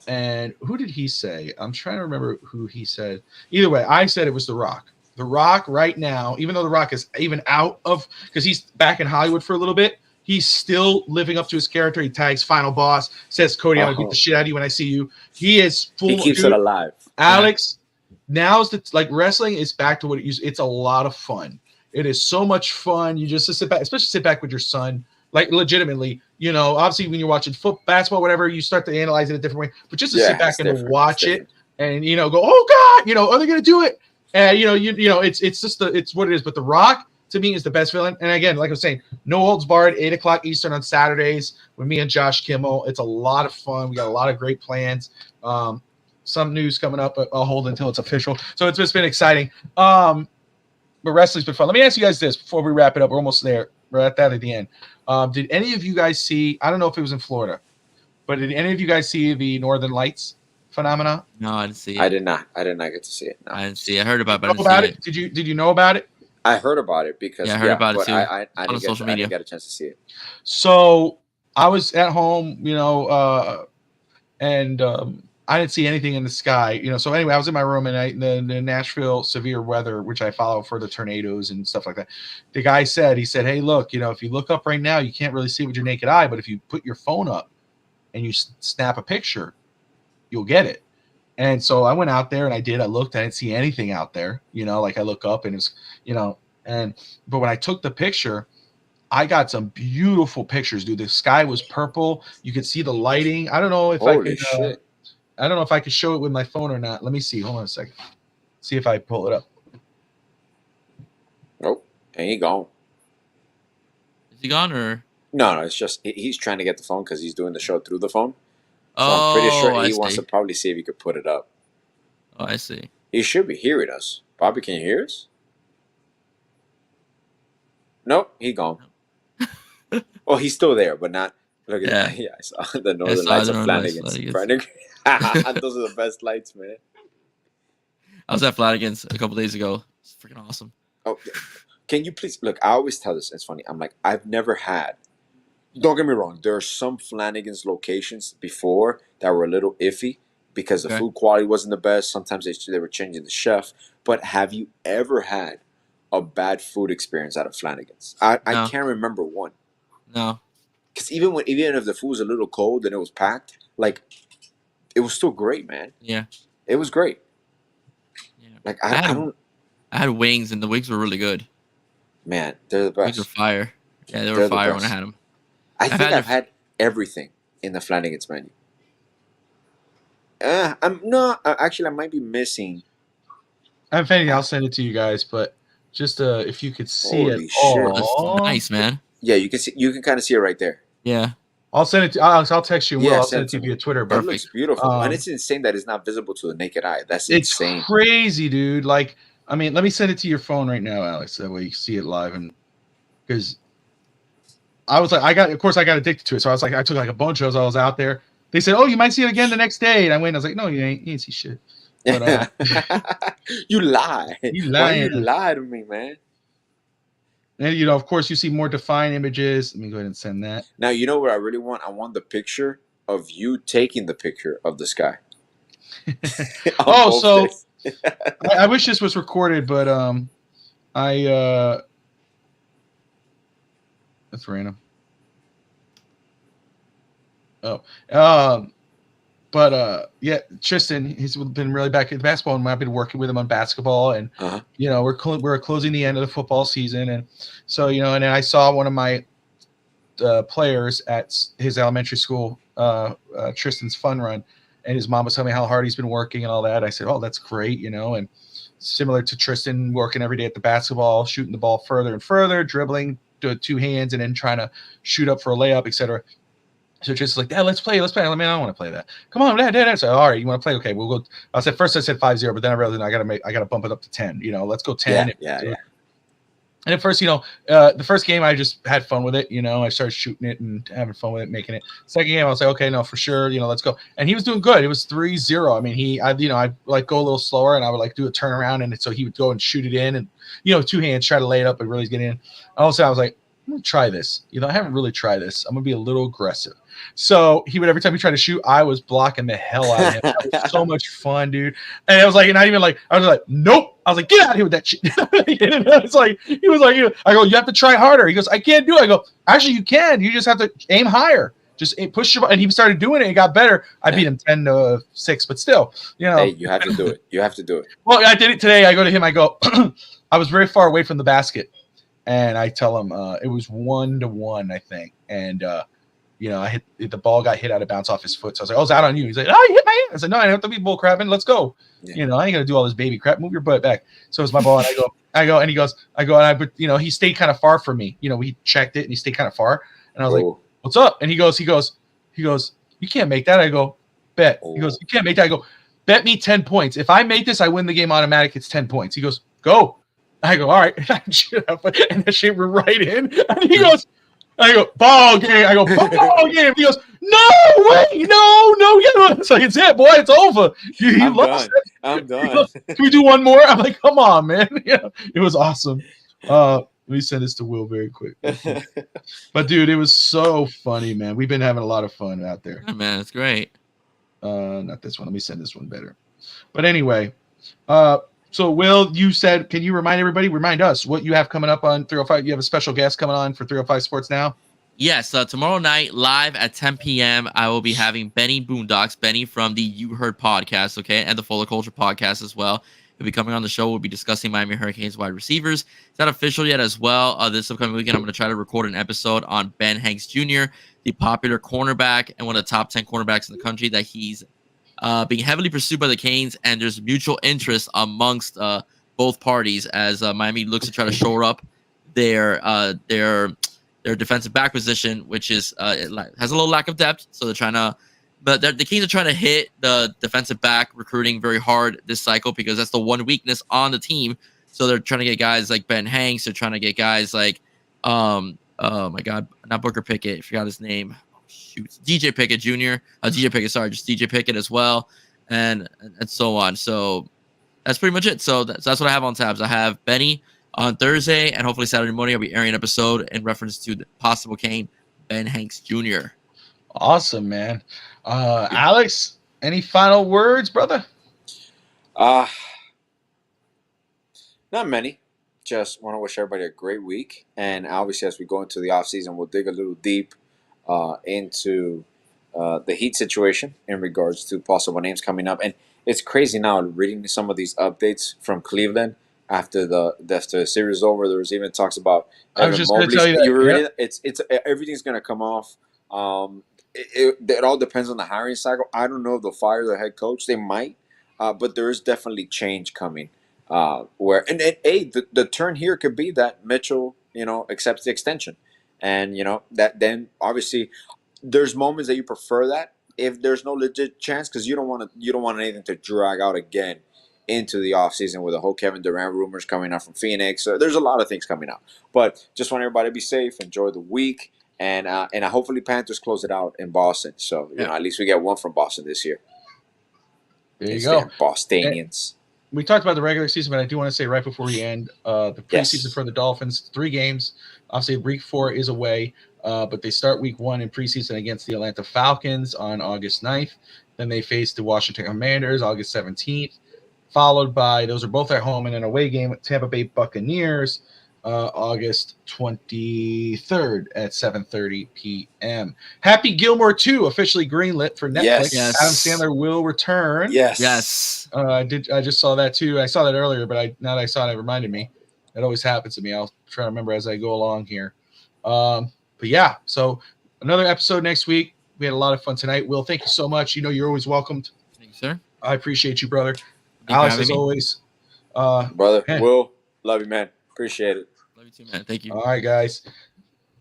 Speaker 3: And who did he say? I'm trying to remember who he said. Either way, I said it was The Rock. The Rock right now, even though The Rock is even out of because he's back in Hollywood for a little bit. He's still living up to his character. He tags Final Boss, says, Cody, I'm going to beat the shit out of you when I see you. He is full.
Speaker 5: He keeps it alive.
Speaker 3: Alex, now's the wrestling is back to what it used. It's a lot of fun. It is so much fun. You just sit back, especially sit back with your son. Like legitimately, obviously when you're watching basketball, whatever, you start to analyze it a different way. But just to sit back and watch it and go, oh God, are they going to do it? And it's just it's what it is. But The Rock, to me, is the best villain. And again, like I was saying, No Holds Barred, 8 o'clock Eastern on Saturdays with me and Josh Kimmel. It's a lot of fun. We got a lot of great plans. Some news coming up, but I'll hold until it's official. So it's just been exciting. But wrestling's been fun. Let me ask you guys this before we wrap it up. We're almost there. We're at that at the end. Did any of you guys see, I don't know if it was in Florida, but did any of you guys see the Northern Lights phenomena?
Speaker 6: No, I didn't see it.
Speaker 5: I did not get to see it. No.
Speaker 6: I didn't see it. I heard about it, but I didn't see it.
Speaker 3: Did you know about it?
Speaker 5: I heard about it because
Speaker 6: I heard about it too.
Speaker 5: I didn't get a chance to see it.
Speaker 3: So I was at home, and I didn't see anything in the sky, So anyway, I was in my room, and the Nashville severe weather, which I follow for the tornadoes and stuff like that. The guy said, hey, look, if you look up right now, you can't really see with your naked eye, but if you put your phone up and you snap a picture, you'll get it. And so I went out there and I looked, I didn't see anything out there, like I look up and it's, but when I took the picture, I got some beautiful pictures, dude. The sky was purple. You could see the lighting. I don't know if I don't know if I could show it with my phone or not. Let me see. Hold on a second. See if I pull it up.
Speaker 5: And he gone.
Speaker 6: Is he gone or?
Speaker 5: No, it's just he's trying to get the phone because he's doing the show through the phone. So
Speaker 6: Oh,
Speaker 5: I'm pretty sure
Speaker 6: I
Speaker 5: he wants to
Speaker 6: see.
Speaker 5: probably see if he could put it up.
Speaker 6: Oh, I see.
Speaker 5: He should be hearing us. Bobby, can you hear us? Nope, he gone. Oh, he's still there, but not. Look at that. Yeah, I saw the Northern Lights of Flanagan's. Those are the best lights, man.
Speaker 6: I was at Flanagan's a couple days ago. It's freaking awesome.
Speaker 5: Oh, can you please look? I always tell this. It's funny. I'm like, I've never had. Don't get me wrong. There are some Flanagan's locations before that were a little iffy because the food quality wasn't the best. Sometimes they were changing the chef. But have you ever had a bad food experience out of Flanagan's? I can't remember one.
Speaker 6: No.
Speaker 5: Because even if the food was a little cold and it was packed, like it was still great, man.
Speaker 6: Yeah.
Speaker 5: It was great.
Speaker 6: Yeah.
Speaker 5: Like I
Speaker 6: had wings and the wings were really good.
Speaker 5: Man, they're the best.
Speaker 6: Wings were fire. Yeah, they were fire when I had them.
Speaker 5: I think I've had everything in the Flanagan's menu. Actually, I might be missing.
Speaker 3: If anything, I'll send it to you guys, but just if you could see
Speaker 5: Holy
Speaker 3: it.
Speaker 5: Shit.
Speaker 6: That's nice, man.
Speaker 5: Yeah, you can see. You can kind of see it right there.
Speaker 6: Yeah.
Speaker 3: I'll send it to Alex. I'll text you.
Speaker 5: Yeah,
Speaker 3: I'll send it to you via Twitter.
Speaker 5: That looks beautiful, and it's insane that it's not visible to the naked eye. That's insane.
Speaker 3: It's crazy, dude. Like, I mean, let me send it to your phone right now, Alex. That way you see it live, and because I was like, I got addicted to it. So I was like, I took like a bunch of those. I was out there. They said, "Oh, you might see it again the next day," and I went. I was like, "No, you ain't. You ain't see shit." But,
Speaker 5: you lie.
Speaker 3: You lie.
Speaker 5: You lie to me, man.
Speaker 3: And of course, you see more defined images. Let me go ahead and send that.
Speaker 5: Now, you know what I really want? I want the picture of you taking the picture of the sky.
Speaker 3: So I wish this was recorded, but that's random. Yeah, Tristan, he's been really back at basketball, and I've been working with him on basketball, and we're closing the end of the football season, and so and then I saw one of my players at his elementary school, Tristan's fun run, and his mom was telling me how hard he's been working and all that. I said, "Oh, that's great," and similar to Tristan, working every day at the basketball, shooting the ball further and further, dribbling to two hands, and then trying to shoot up for a layup, etc. So just like, Dad, let's play. I mean, I don't want to play that. Come on, Dad. So, all right, you want to play? Okay, we'll go. I said 5-0, but then I realized I gotta bump it up to 10. Let's go 10.
Speaker 5: Yeah.
Speaker 3: And at first, the first game I just had fun with it. I started shooting it and having fun with it, making it. Second game, I was like, okay, no, for sure. Let's go. And he was doing good. It was 3-0. I mean, I'd like go a little slower, and I would like do a turnaround, and so he would go and shoot it in, and two hands, try to lay it up, and really get in. All of a sudden, I was like, I'm gonna try this. I haven't really tried this. I'm gonna be a little aggressive. So he would, every time he tried to shoot, I was blocking the hell out of him. That was so much fun, dude. And it was like, not even like, I was like, nope. I was like, get out of here with that shit. It's like, he was like, I go, you have to try harder. He goes, I can't do it. I go, actually, you can. You just have to aim higher. Just push your, and he started doing it. It got better. I beat him 10-6, but still,
Speaker 5: Hey, you have to do it. You have to do it.
Speaker 3: Well, I did it today. I go to him. I go, I was very far away from the basket. And I tell him it was 1-1, I think. And, I hit the ball, got hit out of bounce off his foot. So I was like, "Oh, it's out on you." He's like, "Oh, you hit my hand." I said, "No, I don't have to be bull crapping. Let's go." Yeah. I ain't gonna do all this baby crap. Move your butt back. So it's my ball, and I go, and he goes, but he stayed kind of far from me. We checked it, and he stayed kind of far. And I was like, "What's up?" And he goes, "You can't make that." I go, "Bet." He goes, "You can't make that." I go, "Bet me 10 points. If I make this, I win the game automatic. It's 10 points." He goes, "Go." I go, "All right." And that shit went right in. And he goes, I go, "Ball game." I go, "Ball game." He goes, "No way, no. It's like, it's it, boy. It's over.
Speaker 5: I'm done. I'm done.
Speaker 3: Goes, "Can we do one more?" I'm like, "Come on, man." It was awesome. Let me send this to Will very quick. But dude, it was so funny, man. We've been having a lot of fun out there.
Speaker 6: Yeah, man, it's great.
Speaker 3: Not this one. Let me send this one better. But anyway, so Will, you said, can you remind us what you have coming up on 305? You have a special guest coming on for 305 Sports Now?
Speaker 6: Yes, tomorrow night, live at 10 p.m., I will be having Benny Boondocks, Benny from the You Heard podcast, okay, and the Fuller Culture podcast as well. He'll be coming on the show. We'll be discussing Miami Hurricanes wide receivers. It's not official yet as well. This upcoming weekend, I'm going to try to record an episode on Ben Hanks Jr., the popular cornerback and one of the top 10 cornerbacks in the country that he's being heavily pursued by the Canes, and there's mutual interest amongst both parties as Miami looks to try to shore up their defensive back position, which is has a little lack of depth. So they're trying to, but the Kings are trying to hit the defensive back recruiting very hard this cycle because that's the one weakness on the team. So they're trying to get guys like Ben Hanks. They're trying to get guys like, oh my God, not Booker Pickett. I forgot his name. Oh, shoot, DJ Pickett Jr. DJ Pickett, sorry, just DJ Pickett as well, and so on. So that's pretty much it. So that's what I have on tabs. I have Benny on Thursday, and hopefully Saturday morning I'll be airing an episode in reference to the possible Kane, Ben Hanks Jr.
Speaker 3: Awesome, man. Alex, any final words, brother?
Speaker 5: Not many. Just want to wish everybody a great week. And obviously, as we go into the offseason, we'll dig a little deep into the Heat situation in regards to possible names coming up. And it's crazy now reading some of these updates from Cleveland after the series is over. There was even talks about
Speaker 3: I was just going to tell you that.
Speaker 5: You were reading it? It's everything's going to come off. It all depends on the hiring cycle. I don't know if they'll fire the head coach. They might, but there is definitely change coming. The turn here could be that Mitchell, accepts the extension, and that then obviously there's moments that you prefer that if there's no legit chance because you don't want anything to drag out again into the offseason with the whole Kevin Durant rumors coming out from Phoenix. There's a lot of things coming out, but just want everybody to be safe, enjoy the week, and hopefully Panthers close it out in Boston. So at least we get one from Boston this year.
Speaker 3: There you go,
Speaker 5: Bostonians.
Speaker 3: We talked about the regular season, but I do want to say right before we end, the preseason for the Dolphins, 3 games. Obviously, week 4 is away, but they start week 1 in preseason against the Atlanta Falcons on August 9th. Then they face the Washington Commanders August 17th, followed by, those are both at home, and an away game with Tampa Bay Buccaneers August 23rd at 7:30 p.m. Happy Gilmore 2 officially greenlit for Netflix.
Speaker 6: Yes.
Speaker 3: Adam Sandler will return.
Speaker 6: Yes.
Speaker 3: I just saw that too. I saw that earlier, but now that I saw it, it reminded me. It always happens to me. I'll try to remember as I go along here. But yeah, so another episode next week. We had a lot of fun tonight. Will, thank you so much. You're always welcomed.
Speaker 6: Thank you, sir.
Speaker 3: I appreciate you, brother. Alex, as always.
Speaker 5: Brother, Will, love you, man. Appreciate it.
Speaker 6: Love you too, man. Thank you.
Speaker 3: All right, guys.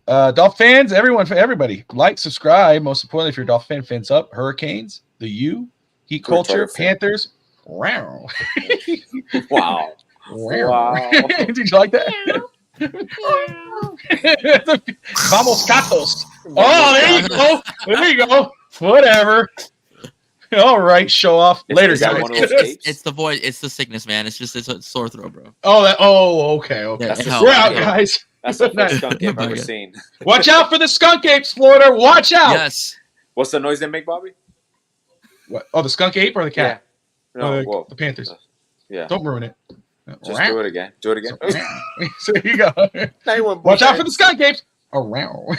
Speaker 3: Dolphin fans, everybody, like, subscribe. Most importantly, if you're a Dolphin fan, fins up. Hurricanes, the U, Heat Culture, Panthers. Wow.
Speaker 5: Wow.
Speaker 3: Did you like that? Vamos Gatos. Oh, there you go. There you go. Whatever. All right, show off. Later, guys.
Speaker 6: It's the voice. It's the sickness, man. It's a sore throat, bro.
Speaker 3: Okay.
Speaker 6: Yeah,
Speaker 3: we're out, guys.
Speaker 5: That's the first skunk I've ever seen.
Speaker 3: Watch out for the skunk apes, Florida. Watch out.
Speaker 6: Yes.
Speaker 5: What's the noise they make, Bobby?
Speaker 3: What? Oh, the skunk ape or the cat?
Speaker 5: Yeah.
Speaker 3: No, the Panthers.
Speaker 5: Yeah.
Speaker 3: Don't ruin it.
Speaker 5: Just do it again. Do it again.
Speaker 3: So there you go. Watch out for the skunk apes. Around.